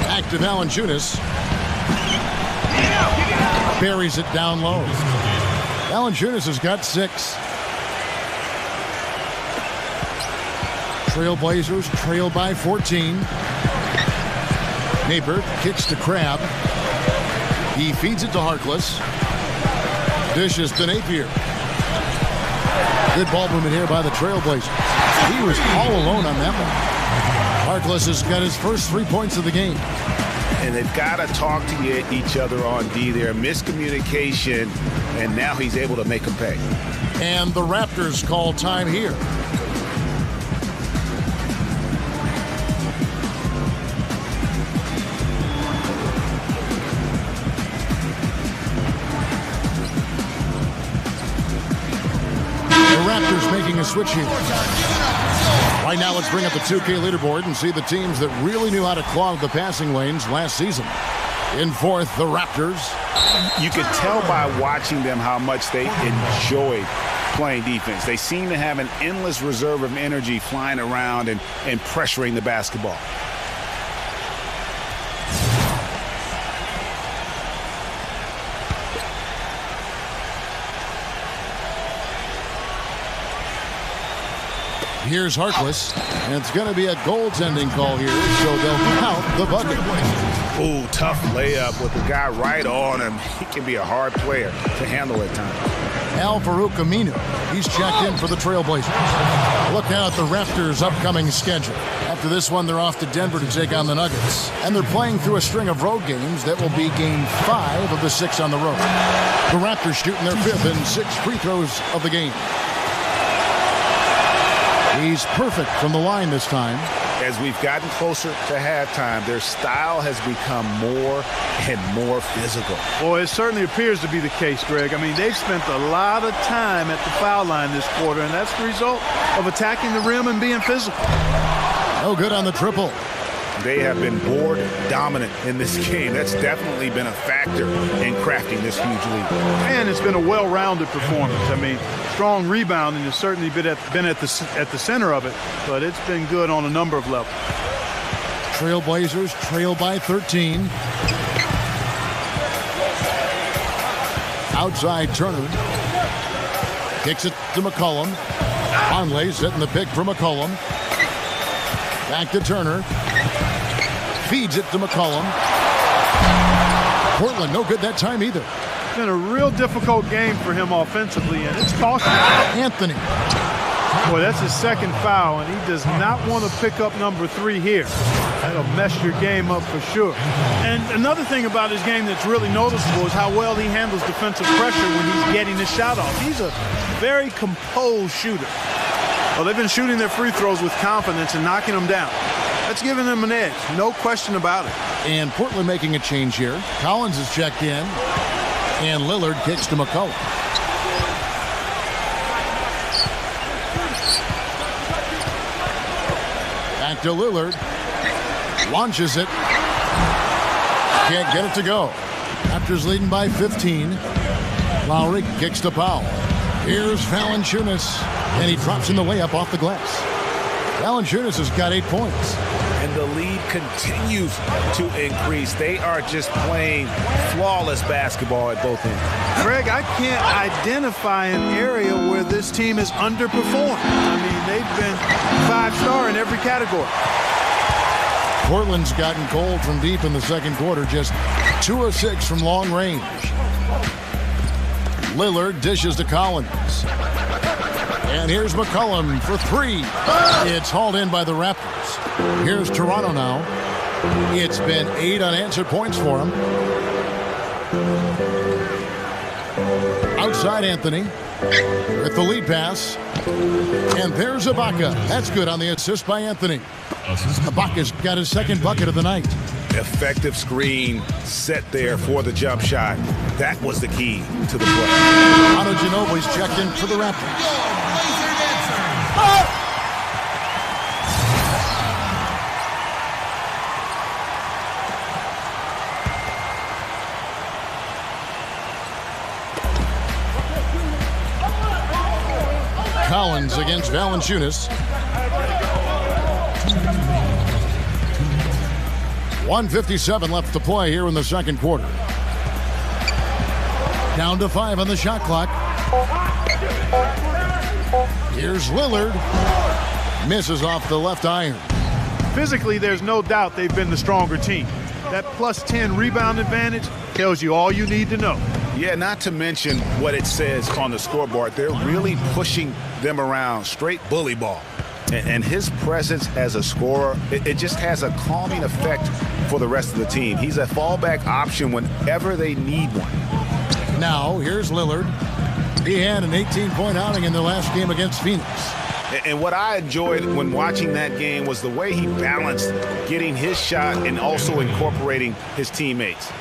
Back to Valanciunas. Buries it down low. Valanciunas has got 6. Trailblazers trail by 14. Napier kicks to Crabbe. He feeds it to Harkless. Dishes to Napier. Good ball movement here by the Trailblazers. He was all alone on that one. Harkless has got his first 3 points of the game. And they've got to talk to each other on D there. Miscommunication, and now he's able to make them pay. And the Raptors call time here. Raptors making a switch here. Right now, let's bring up the 2K leaderboard and see the teams that really knew how to clog the passing lanes last season. In 4th, the Raptors. You could tell by watching them how much they enjoyed playing defense. They seem to have an endless reserve of energy flying around and pressuring the basketball. Here's Harkless, and it's going to be a goaltending call here, so they'll count the bucket. Ooh, tough layup with the guy right on him. He can be a hard player to handle at times. Al-Farouq Aminu, he's checked in for the Trailblazers. Look out at the Raptors' upcoming schedule. After this one, they're off to Denver to take on the Nuggets. And they're playing through a string of road games that will be game 5 of the 6 on the road. The Raptors shooting their 5th and 6th free throws of the game. He's perfect from the line this time. As we've gotten closer to halftime, their style has become more and more physical. Well, it certainly appears to be the case, Greg. I mean, they've spent a lot of time at the foul line this quarter, and that's the result of attacking the rim and being physical. No good on the triple. They have been board dominant in this game. That's definitely been a factor in crafting this huge lead. And it's been a well-rounded performance. I mean, strong rebounding has certainly been at the center of it, but it's been good on a number of levels. Trailblazers trail by 13. Outside Turner. Kicks it to McCollum. Conley setting the pick for McCollum. Back to Turner. Feeds it to McCollum. Portland no good that time either. It's been a real difficult game for him offensively, and it's costing him. Anthony. Boy, that's his second foul, and he does not want to pick up number 3 here. That'll mess your game up for sure. And another thing about his game that's really noticeable is how well he handles defensive pressure when he's getting his shot off. He's a very composed shooter. Well, they've been shooting their free throws with confidence and knocking them down. That's giving them an edge, no question about it. And Portland making a change here. Collins is checked in, and Lillard kicks to McCollum. Back to Lillard. Launches it. Can't get it to go. Raptors leading by 15. Lowry kicks to Powell. Here's Valanciunas, and he drops in the layup off the glass. Valanciunas has got 8 points. And the lead continues to increase. They are just playing flawless basketball at both ends. Greg, I can't identify an area where this team has underperformed. I mean, they've been 5-star in every category. Portland's gotten cold from deep in the second quarter, just 2 of 6 from long range. Lillard dishes to Collins. And here's McCollum for three. It's hauled in by the Raptors. Here's Toronto now. It's been 8 unanswered points for him. Outside Anthony with the lead pass. And there's Ibaka. That's good on the assist by Anthony. Ibaka's got his second bucket of the night. Effective screen set there for the jump shot. That was the key to the play. Otto Ginobili's checked in for the Raptors. Collins against Valanciunas. 1:57 left to play here in the second quarter. Down to 5 on the shot clock. Here's Lillard. Misses off the left iron. Physically, there's no doubt they've been the stronger team. That plus 10 rebound advantage tells you all you need to know. Yeah, not to mention what it says on the scoreboard. They're really pushing them around, straight bully ball. And his presence as a scorer, it just has a calming effect for the rest of the team. He's a fallback option whenever they need one. Now, here's Lillard. He had an 18-point outing in their last game against Phoenix. And what I enjoyed when watching that game was the way he balanced getting his shot and also incorporating his teammates.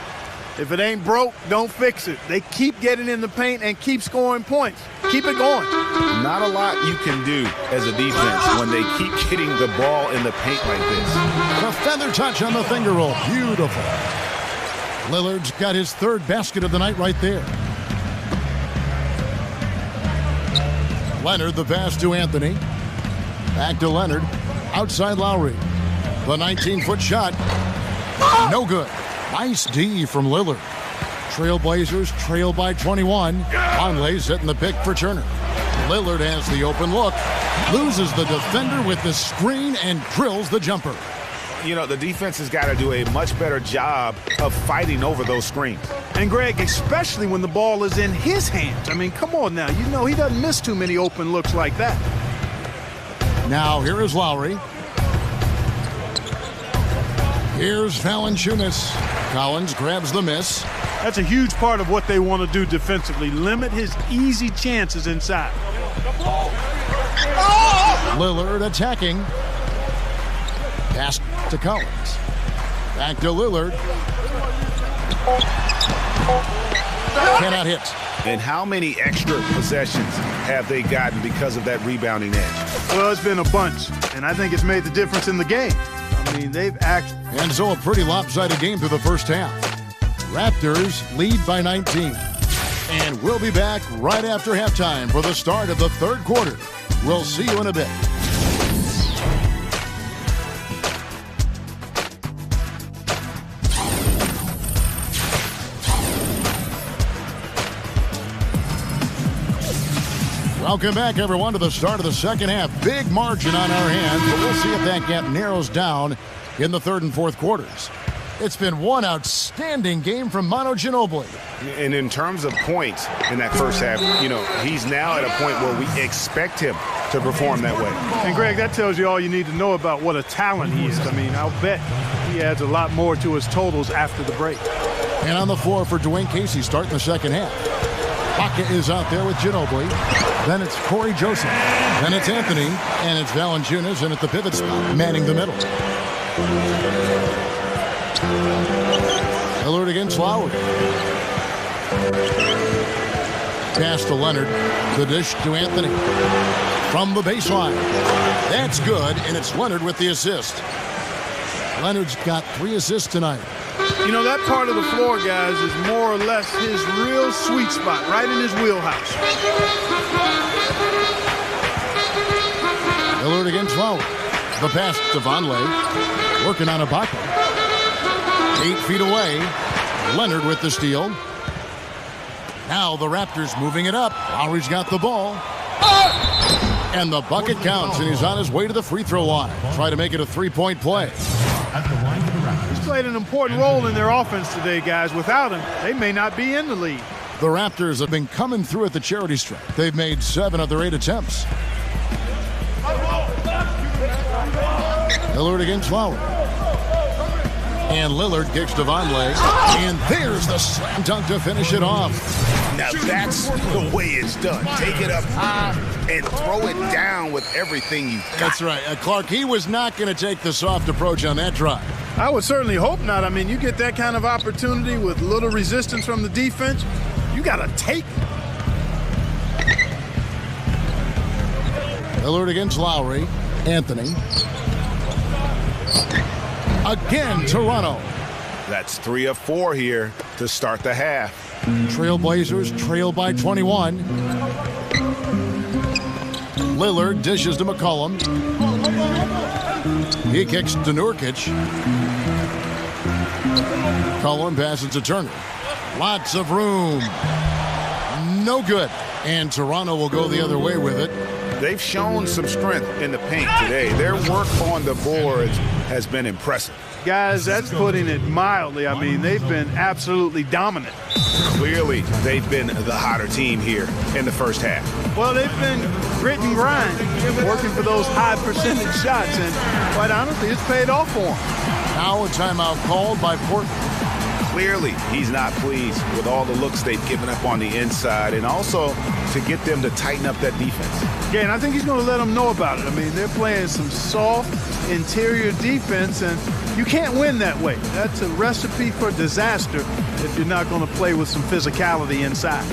If it ain't broke, don't fix it. They keep getting in the paint and keep scoring points. Keep it going. Not a lot you can do as a defense when they keep getting the ball in the paint like this. The feather touch on the finger roll. Beautiful. Lillard's got his third basket of the night right there. Leonard, the pass to Anthony. Back to Leonard. Outside Lowry. The 19-foot shot. No good. Nice D from Lillard. Trailblazers trail by 21. Conley setting the pick for Turner. Lillard has the open look. Loses the defender with the screen and drills the jumper. You know, the defense has got to do a much better job of fighting over those screens. And, Greg, especially when the ball is in his hands. I mean, come on now. You know he doesn't miss too many open looks like that. Now, here is Lowry. Here's Valanciunas. Collins grabs the miss. That's a huge part of what they want to do defensively. Limit his easy chances inside. Lillard attacking. Pass to Collins. Back to Lillard. Cannot hit. And how many extra possessions have they gotten because of that rebounding edge? Well, it's been a bunch, and I think it's made the difference in the game. I mean, they've actually... And so a pretty lopsided game through the first half. Raptors lead by 19. And we'll be back right after halftime for the start of the third quarter. We'll see you in a bit. Welcome back, everyone, to the start of the second half. Big margin on our hands, but we'll see if that gap narrows down in the third and fourth quarters. It's been one outstanding game from Manu Ginobili. And in terms of points in that first half, you know, he's now at a point where we expect him to perform that way. And, Greg, that tells you all you need to know about what a talent he is. I mean, I'll bet he adds a lot more to his totals after the break. And on the floor for Dwayne Casey starting the second half. Baca is out there with Ginobili. Then it's Corey Joseph. Then it's Anthony. And it's Valanciunas. And at the pivot spot, manning the middle. Lillard against Lowry. Pass to Leonard. The dish to Anthony. From the baseline. That's good, and it's Leonard with the assist. Leonard's got 3 assists tonight. You know, that part of the floor, guys, is more or less his real sweet spot, right in his wheelhouse. Lillard against Lowry. The pass to Vonleh. Working on Ibaka. 8 feet away. Leonard with the steal. Now the Raptors moving it up. Lowry's got the ball. And the bucket counts, and he's on his way to the free throw line. Try to make it a 3-point play. He's played an important role in their offense today, guys. Without him, they may not be in the lead. The Raptors have been coming through at the charity stripe. They've made 7 of their 8 attempts. Lillard against Lowry. And Lillard kicks to Vonleh. And there's the slam dunk to finish it off. Now that's the way it's done. Take it up high and throw it down with everything you've got. That's right. Clark, he was not going to take the soft approach on that drive. I would certainly hope not. I mean, you get that kind of opportunity with little resistance from the defense, you got to take it. Lillard against Lowry. Anthony. Again, Toronto. That's 3 of 4 here to start the half. Trailblazers trail by 21. Lillard dishes to McCollum. He kicks to Nurkic. McCollum passes to Turner. Lots of room. No good. And Toronto will go the other way with it. They've shown some strength in the paint today. Their work on the boards has been impressive. Guys, that's putting it mildly. I mean, they've been absolutely dominant. Clearly, they've been the hotter team here in the first half. Well, they've been grit and grind, working for those high percentage shots, and quite honestly, it's paid off for them. Now a timeout called by Portland. Clearly, he's not pleased with all the looks they've given up on the inside, and also to get them to tighten up that defense. Yeah, and I think he's going to let them know about it. I mean, they're playing some soft interior defense, and you can't win that way. That's a recipe for disaster if you're not going to play with some physicality inside.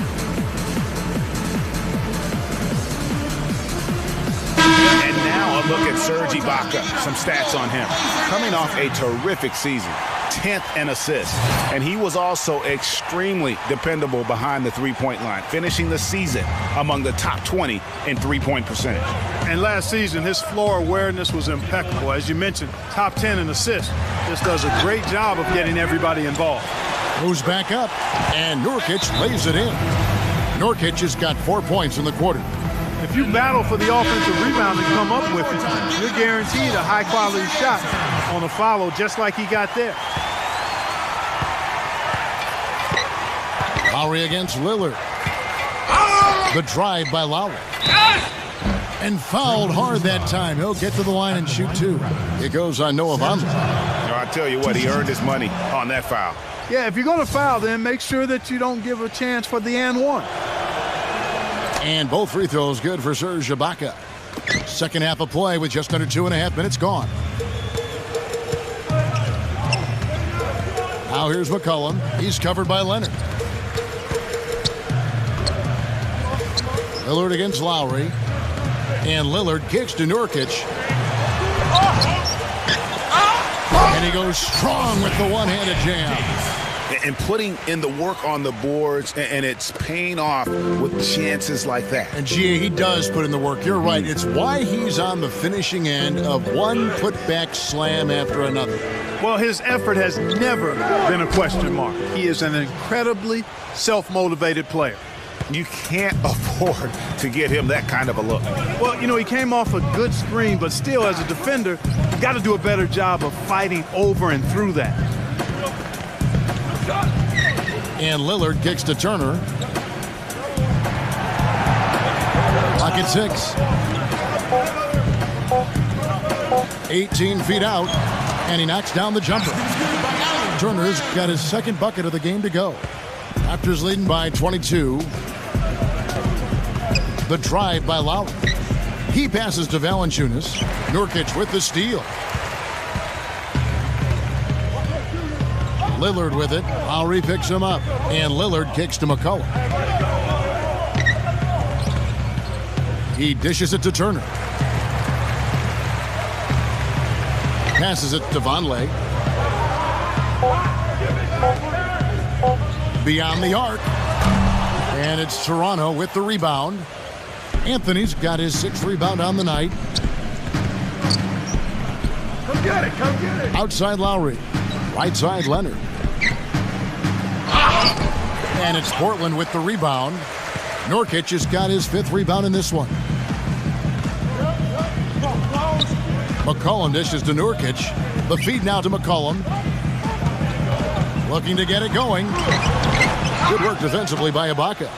And now a look at Serge Ibaka. Some stats on him. Coming off a terrific season. 10th in assists. And he was also extremely dependable behind the three-point line, finishing the season among the top 20 in three-point percentage. And last season, his floor awareness was impeccable. As you mentioned, top 10 in assists. This does a great job of getting everybody involved. Moves back up, and Nurkic lays it in. Nurkic has got 4 points in the quarter. If you battle for the offensive rebound and come up with it, you're guaranteed a high-quality shot on a follow just like he got there. Lowry against Lillard. The drive by Lowry. And fouled hard that time. He'll get to the line and shoot 2. It goes on Noah Vonleh. I tell you what, he earned his money on that foul. Yeah, if you're going to foul, then make sure that you don't give a chance for the and one. And both free throws good for Serge Ibaka. Second half of play with just under 2.5 minutes gone. Now here's McCollum. He's covered by Leonard. Lillard against Lowry. And Lillard kicks to Nurkic. And he goes strong with the one-handed jam. And putting in the work on the boards, and it's paying off with chances like that. And G.A., he does put in the work. You're right. It's why he's on the finishing end of one putback slam after another. Well, his effort has never been a question mark. He is an incredibly self-motivated player. You can't afford to get him that kind of a look. Well, you know, he came off a good screen, but still, as a defender, you got to do a better job of fighting over and through that. And Lillard kicks to Turner. Clock at 6. 18 feet out, and he knocks down the jumper. Turner's got his second bucket of the game to go. Raptors leading by 22. The drive by Lowry. He passes to Valanciunas. Nurkic with the steal. Lillard with it. Lowry picks him up. And Lillard kicks to McCollum. He dishes it to Turner. Passes it to Vonleh. Beyond the arc. And it's Toronto with the rebound. Anthony's got his 6th rebound on the night. Come get it, come get it. Outside Lowry. Right side Leonard. And it's Portland with the rebound. Nurkic has got his 5th rebound in this one. McCollum dishes to Nurkic. The feed now to McCollum. Looking to get it going. Good work defensively by Ibaka.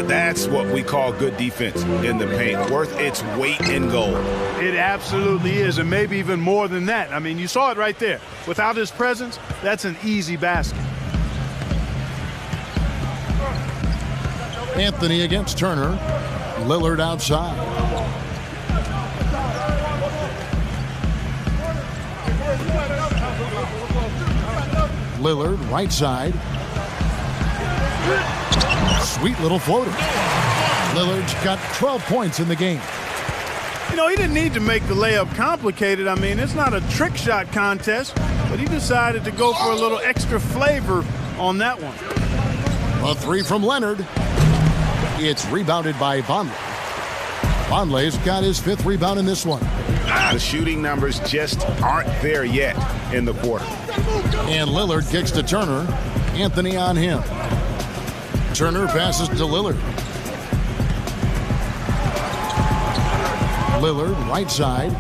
That's what we call good defense in the paint. Worth its weight in gold. It absolutely is, and maybe even more than that. I mean, you saw it right there. Without his presence, that's an easy basket. Anthony against Turner. Lillard outside. Lillard right side. Sweet little floater. Lillard's got 12 points in the game. You know, he didn't need to make the layup complicated. I mean, it's not a trick shot contest, but he decided to go for a little extra flavor on that one. A three from Leonard. It's rebounded by Vonleh. Vonleh's got his 5th rebound in this one. The shooting numbers just aren't there yet in the quarter. And Lillard kicks to Turner. Anthony on him. Turner passes to Lillard. Lillard, right side.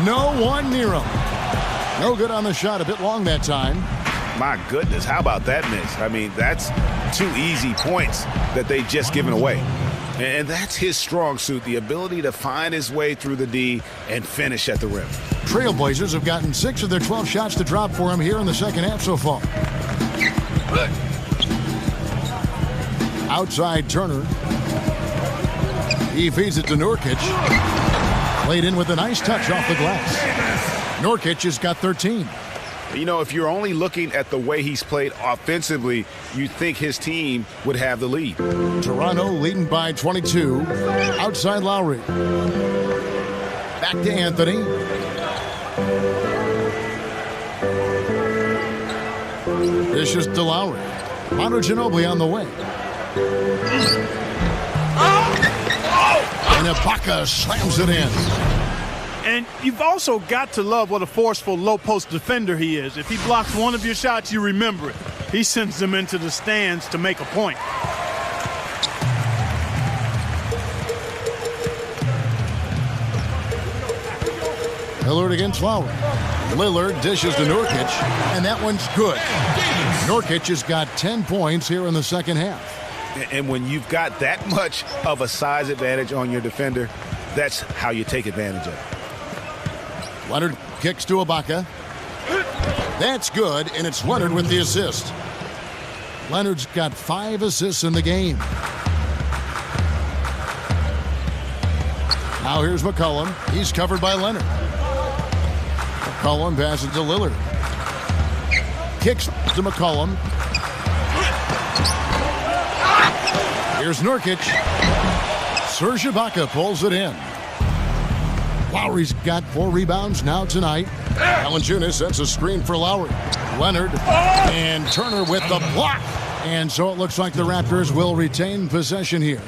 No one near him. No good on the shot. A bit long that time. My goodness, how about that miss? I mean, that's 2 easy points that they've just given away. And that's his strong suit, the ability to find his way through the D and finish at the rim. Trailblazers have gotten 6 of their 12 shots to drop for him here in the second half so far. Outside Turner. He feeds it to Nurkic. Played in with a nice touch off the glass. Nurkic has got 13. You know, if you're only looking at the way he's played offensively, you'd think his team would have the lead. Toronto leading by 22. Outside Lowry. Back to Anthony. This is to Lowry. Manu Ginobili on the way. And Ibaka slams it in. And you've also got to love what a forceful low-post defender he is. If he blocks one of your shots, you remember it. He sends them into the stands to make a point. Lillard against Lowry. Lillard dishes to Nurkic, and that one's good. Nurkic has got 10 points here in the second half. And when you've got that much of a size advantage on your defender, that's how you take advantage of it. Leonard kicks to Ibaka. That's good, and it's Leonard with the assist. Leonard's got 5 assists in the game. Now here's McCollum. He's covered by Leonard. McCollum passes to Lillard. Kicks to McCollum. Here's Nurkic. Serge Ibaka pulls it in. Lowry's got 4 rebounds now tonight. Valanciunas sets a screen for Lowry. Leonard and Turner with the block. And so it looks like the Raptors will retain possession here.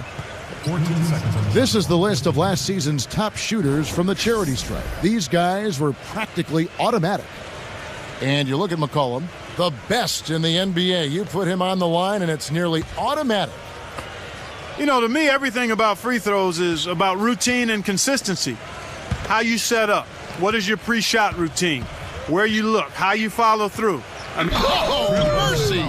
14 seconds. This is the list of last season's top shooters from the charity stripe. These guys were practically automatic. And you look at McCollum, the best in the NBA. You put him on the line and it's nearly automatic. You know, to me, everything about free throws is about routine and consistency. How you set up. What is your pre-shot routine? Where you look. How you follow through. Mercy!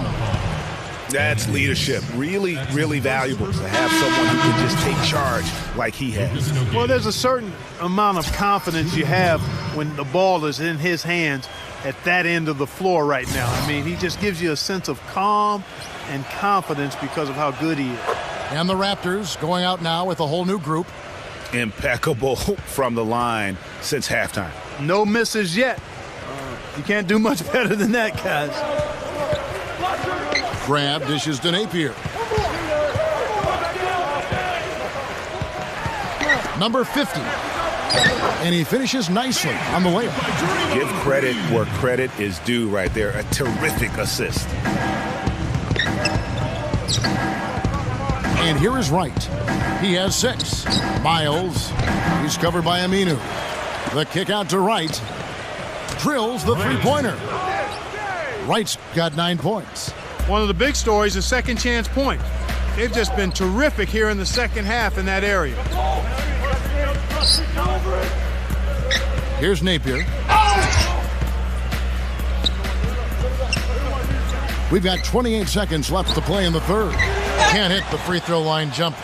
That's leadership. Really, really valuable to have someone who can just take charge like he has. Well, there's a certain amount of confidence you have when the ball is in his hands at that end of the floor right now. I mean, he just gives you a sense of calm and confidence because of how good he is. And the Raptors going out now with a whole new group. Impeccable from the line since halftime. No misses yet. You can't do much better than that, guys. Grab dishes to Napier. Number 50. And he finishes nicely on the layup. Give credit where credit is due right there. A terrific assist. And here is Wright. He has 6. Miles, he's covered by Aminu. The kick out to Wright. Drills the three-pointer. Wright's got 9 points. One of the big stories is second chance points. They've just been terrific here in the second half in that area. Here's Napier. We've got 28 seconds left to play in the third. Can't hit the free throw line jump.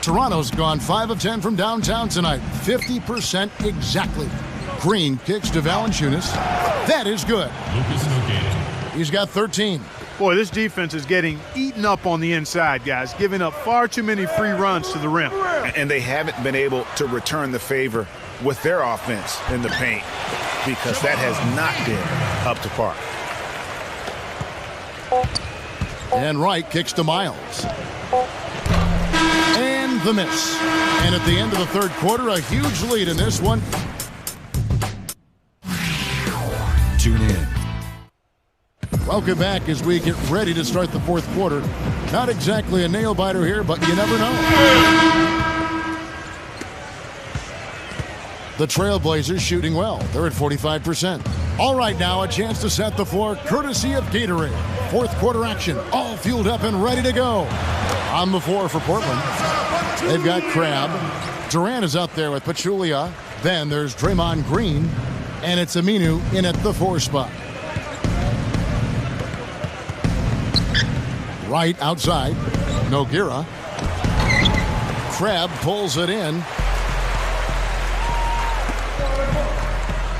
Toronto's gone 5 of 10 from downtown tonight. 50% exactly. Green kicks to Valanciunas. That is good. He's got 13. Boy, this defense is getting eaten up on the inside, guys, giving up far too many free runs to the rim. And they haven't been able to return the favor with their offense in the paint because that has not been up to par. And Wright kicks to Miles. And the miss. And at the end of the third quarter, a huge lead in this one. Tune in. Welcome back as we get ready to start the fourth quarter. Not exactly a nail-biter here, but you never know. The Trailblazers shooting well. They're at 45%. All right, now a chance to set the floor courtesy of Gatorade. Fourth quarter action, all fueled up and ready to go. On the floor for Portland, they've got Crabbe. Durant is out there with Pachulia. Then there's Draymond Green. And it's Aminu in at the 4 spot. Right outside. Nogueira. Crabbe pulls it in.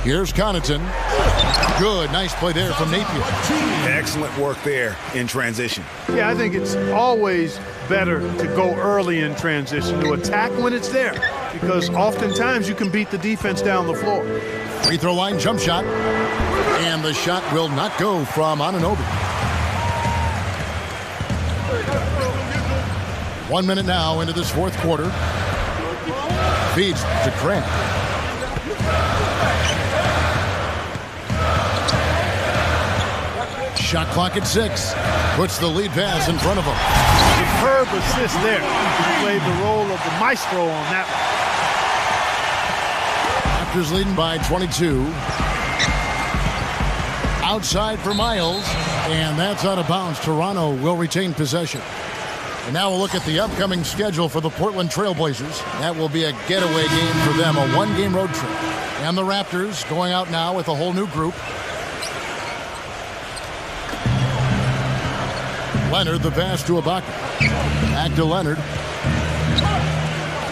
Here's Connaughton. Good. Nice play there from Napier. Excellent work there in transition. Yeah, I think it's always better to go early in transition, to attack when it's there, because oftentimes you can beat the defense down the floor. Free throw line jump shot. And the shot will not go from Anunoby. 1 minute now into this fourth quarter. Feeds to Crabbe. Shot clock at 6. Puts the lead pass in front of him. Superb assist there. He played the role of the maestro on that one. Raptors leading by 22. Outside for Miles. And that's out of bounds. Toronto will retain possession. And now we'll look at the upcoming schedule for the Portland Trailblazers. That will be a getaway game for them, a one-game road trip. And the Raptors going out now with a whole new group. Leonard, the pass to Ibaka. Back to Leonard.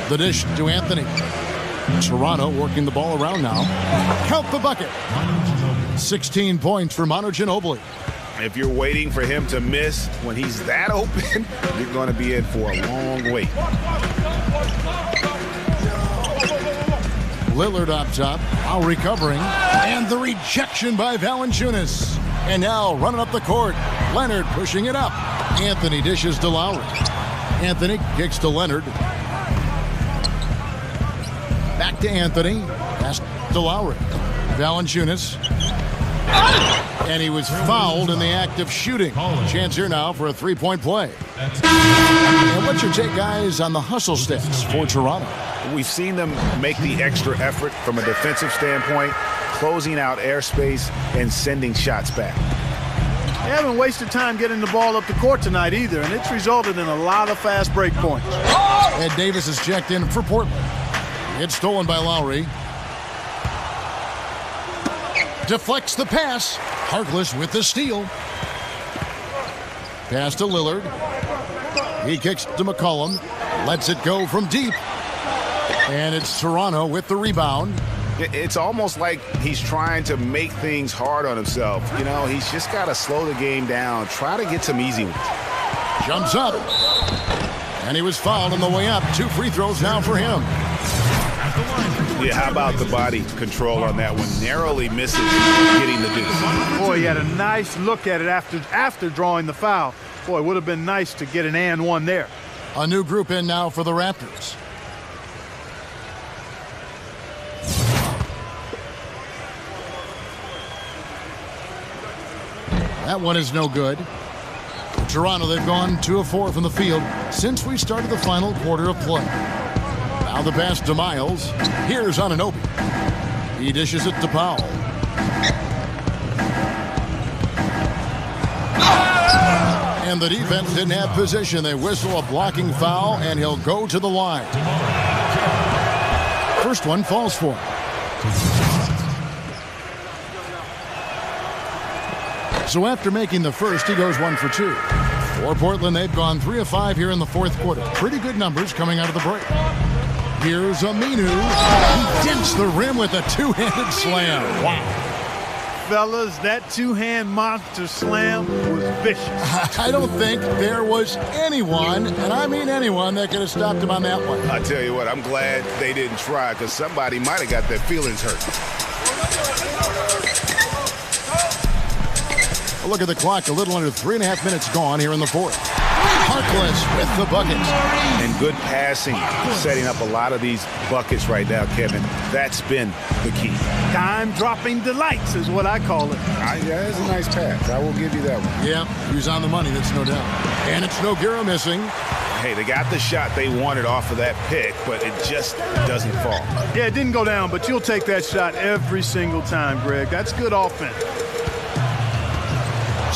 The dish to Anthony. Toronto working the ball around now. Count the bucket. 16 points for Manu Ginobili. If you're waiting for him to miss when he's that open, you're going to be in for a long wait. Lillard up top, now recovering, and the rejection by Valanciunas. And now running up the court, Leonard pushing it up. Anthony dishes to Lowry. Anthony kicks to Leonard. Back to Anthony, pass to Lowry. Valanciunas. And he was fouled in the act of shooting. Chance here now for a three-point play. And what's your take, guys, on the hustle stats for Toronto? We've seen them make the extra effort from a defensive standpoint, closing out airspace and sending shots back. They haven't wasted time getting the ball up the court tonight either, and it's resulted in a lot of fast break points. Ed Davis is checked in for Portland. It's stolen by Lowry. Deflects the pass. Harkless with the steal. Pass to Lillard. He kicks to McCollum. Lets it go from deep. And it's Toronto with the rebound. It's almost like he's trying to make things hard on himself. You know, he's just got to slow the game down. Try to get some easy ones. Jumps up. And he was fouled on the way up. 2 free throws now for him. Yeah, how about the body control on that one? Narrowly misses getting the deuce. Boy, he had a nice look at it after drawing the foul. Boy, it would have been nice to get an and one there. A new group in now for the Raptors. That one is no good. Toronto, they've gone 2 of 4 from the field since we started the final quarter of play. Now the pass to Miles. Here's Anunoby. He dishes it to Powell. And the defense didn't have position. They whistle a blocking foul, and he'll go to the line. First one falls for him. So after making the first, he goes 1 for 2. For Portland, they've gone 3 of 5 here in the fourth quarter. Pretty good numbers coming out of the break. Here's Aminu. He dents the rim with a two-handed slam. Wow. Fellas, that two-hand monster slam was vicious. I don't think there was anyone, and I mean anyone, that could have stopped him on that one. I tell you what, I'm glad they didn't try, because somebody might have got their feelings hurt. A look at the clock, a little under 3.5 minutes gone here in the fourth. Harkless with the buckets. And good passing, setting up a lot of these buckets right now, Kevin. That's been the key. Dime-dropping delights is what I call it. Yeah, that's a nice pass. I will give you that one. Yeah, he was on the money, that's no doubt. And it's Nogueira missing. Hey, they got the shot they wanted off of that pick, but it just doesn't fall. Yeah, it didn't go down, but you'll take that shot every single time, Greg. That's good offense.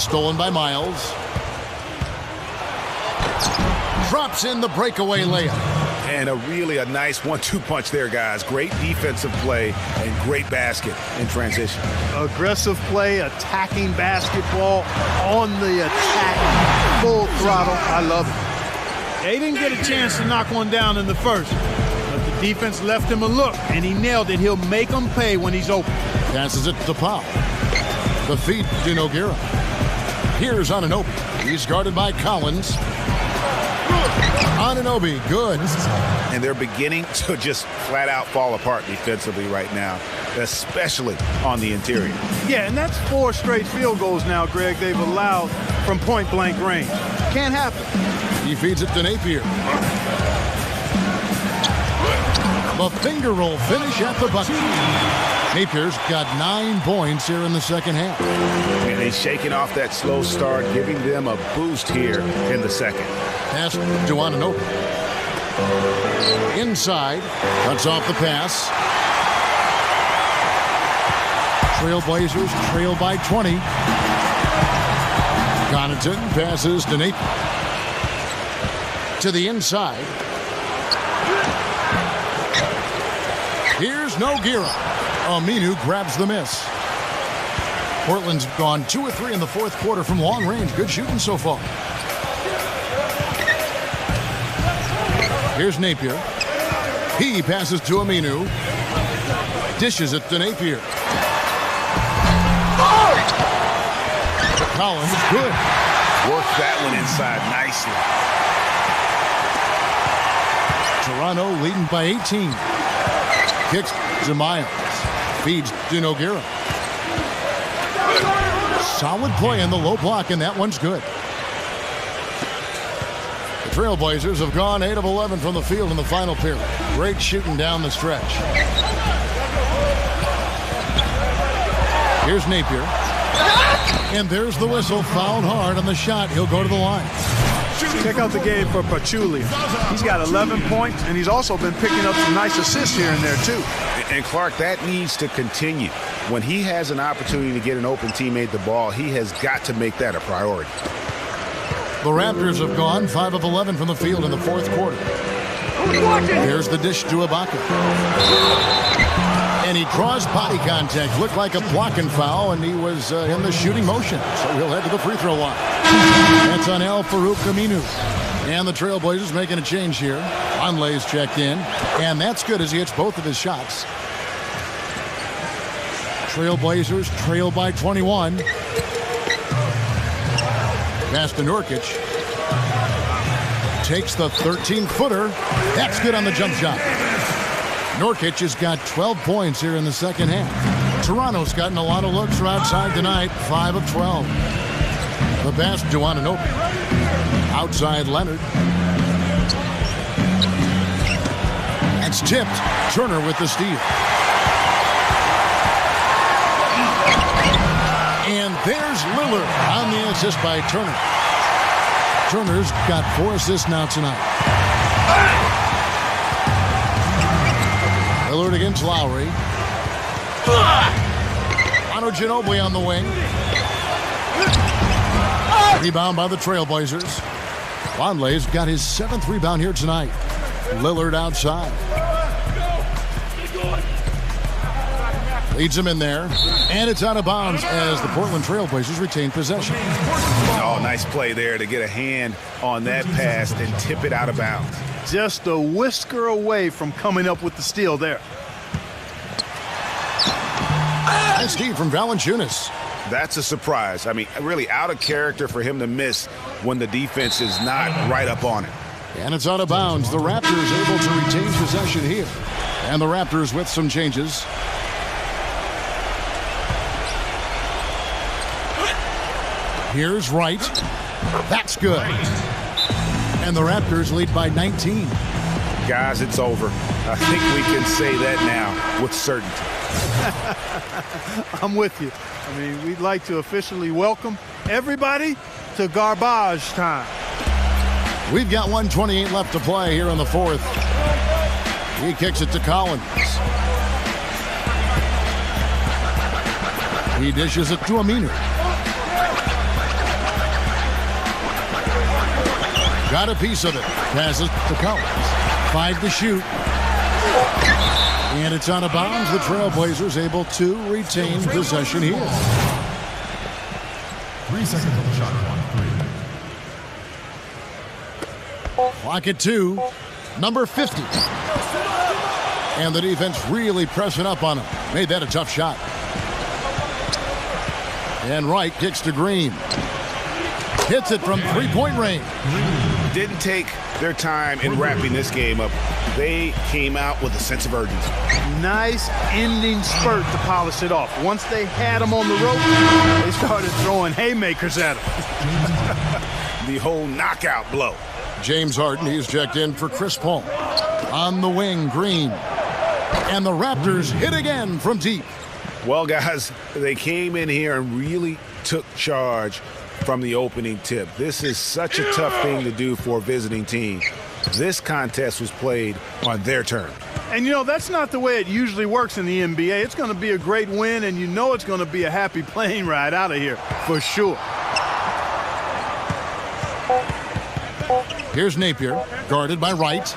Stolen by Miles. Drops in the breakaway layup. And a nice 1-2 punch there, guys. Great defensive play and great basket in transition. Aggressive play, attacking basketball, on the attack, full throttle. I love it. They didn't get a chance to knock one down in the first, but the defense left him a look, and he nailed it. He'll make them pay when he's open. Passes it to Powell. The feed to Nogueira. Here's Anunoby. He's guarded by Collins. Anunoby, good. And they're beginning to just flat out fall apart defensively right now, especially on the interior. Yeah, and that's 4 straight field goals now, Greg, they've allowed from point-blank range. Can't happen. He feeds it to Napier. The finger roll finish at the bucket. Napier's got 9 points here in the second half. And he's shaking off that slow start, giving them a boost here in the second. Pass to Anunoby. Inside. Cuts off the pass. Trailblazers trail by 20. Connaughton passes to Napier. To the inside. Here's Nogueira. Aminu grabs the miss. Portland's gone 2 of 3 in the fourth quarter from long range. Good shooting so far. Here's Napier. He passes to Aminu. Dishes it to Napier. Collins, good. Worked that one inside nicely. Toronto leading by 18. Kicks to Miles. Feeds to Nogueira. Solid play in the low block, and that one's good. The Trailblazers have gone 8 of 11 from the field in the final period. Great shooting down the stretch. Here's Napier. And there's the whistle. Fouled hard on the shot. He'll go to the line. Check out the game for Pachulia. He's got 11 points, and he's also been picking up some nice assists here and there, too. And Clark, that needs to continue. When he has an opportunity to get an open teammate the ball, he has got to make that a priority. The Raptors have gone 5 of 11 from the field in the fourth quarter. Here's the dish to Ibaka. And he draws body contact. Looked like a blocking foul, and he was in the shooting motion. So he'll head to the free throw line. That's on Al-Farouq Aminu. And the Trailblazers making a change here. Onlay's checked in. And that's good as he hits both of his shots. Trailblazers trail by 21. Pass to Nurkic. Takes the 13-footer. That's good on the jump shot. Nurkic has got 12 points here in the second half. Toronto's gotten a lot of looks from outside tonight. 5 of 12. The pass to Anunoby. Outside Leonard. That's tipped. Turner with the steal. And there's Lillard on the assist by Turner. Turner's got 4 assists now tonight. Lillard against Lowry. Ginobili on the wing. Rebound by the Trailblazers. Vonleh's got his 7th rebound here tonight. Lillard outside. Leads him in there. And it's out of bounds as the Portland Trailblazers retain possession. Oh, nice play there to get a hand on that pass and tip it out of bounds. Just a whisker away from coming up with the steal there. Nice D from Valanciunas. That's a surprise. I mean, really out of character for him to miss when the defense is not right up on it. And it's out of bounds. The Raptors able to retain possession here. And the Raptors with some changes. Here's Wright. That's good. And the Raptors lead by 19. Guys, it's over. I think we can say that now with certainty. I'm with you. I mean, we'd like to officially welcome everybody to garbage time. We've got 1:28 left to play here in the fourth. He kicks it to Collins. He dishes it to Aminu. Got a piece of it. Passes to Collins. 5 to shoot. And it's out of bounds. The Trailblazers able to retain possession here. 3 seconds on the shot clock. 3. Clock at 2. Number 50. And the defense really pressing up on him. Made that a tough shot. And Wright kicks to Green. Hits it from three-point range. Didn't take their time in wrapping this game up. They came out with a sense of urgency. Nice ending spurt to polish it off. Once they had him on the rope, they started throwing haymakers at him. The whole knockout blow. James Harden, he's checked in for Chris Paul. On the wing, Green. And the Raptors hit again from deep. Well, guys, they came in here and really took charge from the opening tip. This is such a tough thing to do for a visiting team. This contest was played on their terms. And, you know, that's not the way it usually works in the NBA. It's going to be a great win, and you know it's going to be a happy plane ride out of here for sure. Here's Napier, guarded by Wright.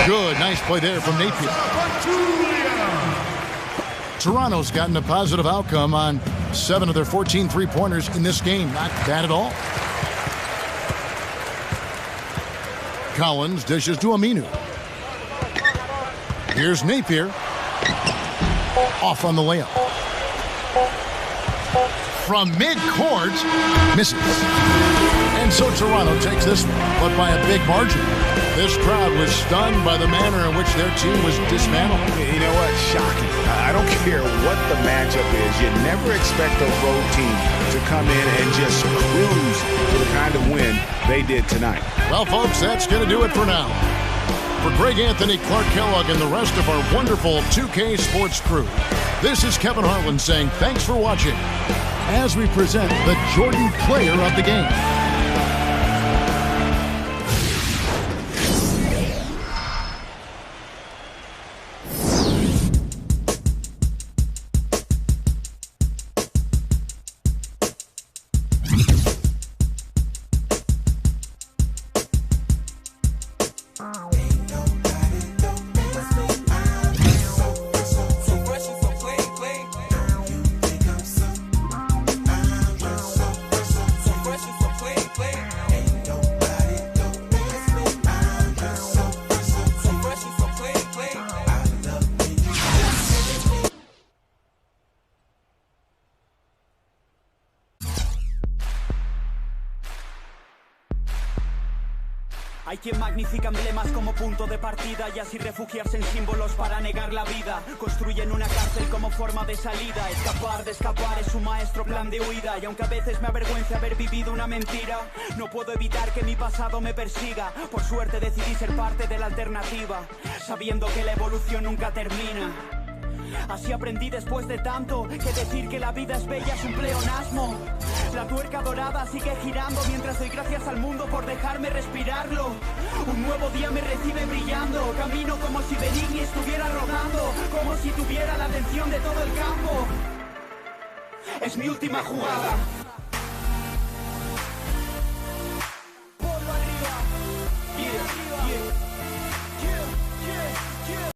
Good, nice play there from Napier. Toronto's gotten a positive outcome on 7 of their 14 three-pointers in this game. Not bad at all. Collins dishes to Aminu. Here's Napier. Off on the layup. From mid-court, misses. And so Toronto takes this one, but by a big margin. This crowd was stunned by the manner in which their team was dismantled. You know what? Shocking. I don't care what the matchup is. You never expect a road team to come in and just cruise to the kind of win they did tonight. Well, folks, that's going to do it for now. For Greg Anthony, Clark Kellogg, and the rest of our wonderful 2K Sports crew, this is Kevin Harlan saying thanks for watching as we present the Jordan Player of the Game. Hay quien magnifica emblemas como punto de partida y así refugiarse en símbolos para negar la vida. Construyen una cárcel como forma de salida. Escapar de escapar es su maestro plan de huida. Y aunque a veces me avergüence haber vivido una mentira, no puedo evitar que mi pasado me persiga. Por suerte decidí ser parte de la alternativa, sabiendo que la evolución nunca termina. Así aprendí después de tanto que decir que la vida es bella es un pleonasmo. La tuerca dorada sigue girando mientras doy gracias al mundo por dejarme respirarlo. Un nuevo día me recibe brillando. Camino como si Benigni estuviera rodando, como si tuviera la atención de todo el campo. Es mi última jugada.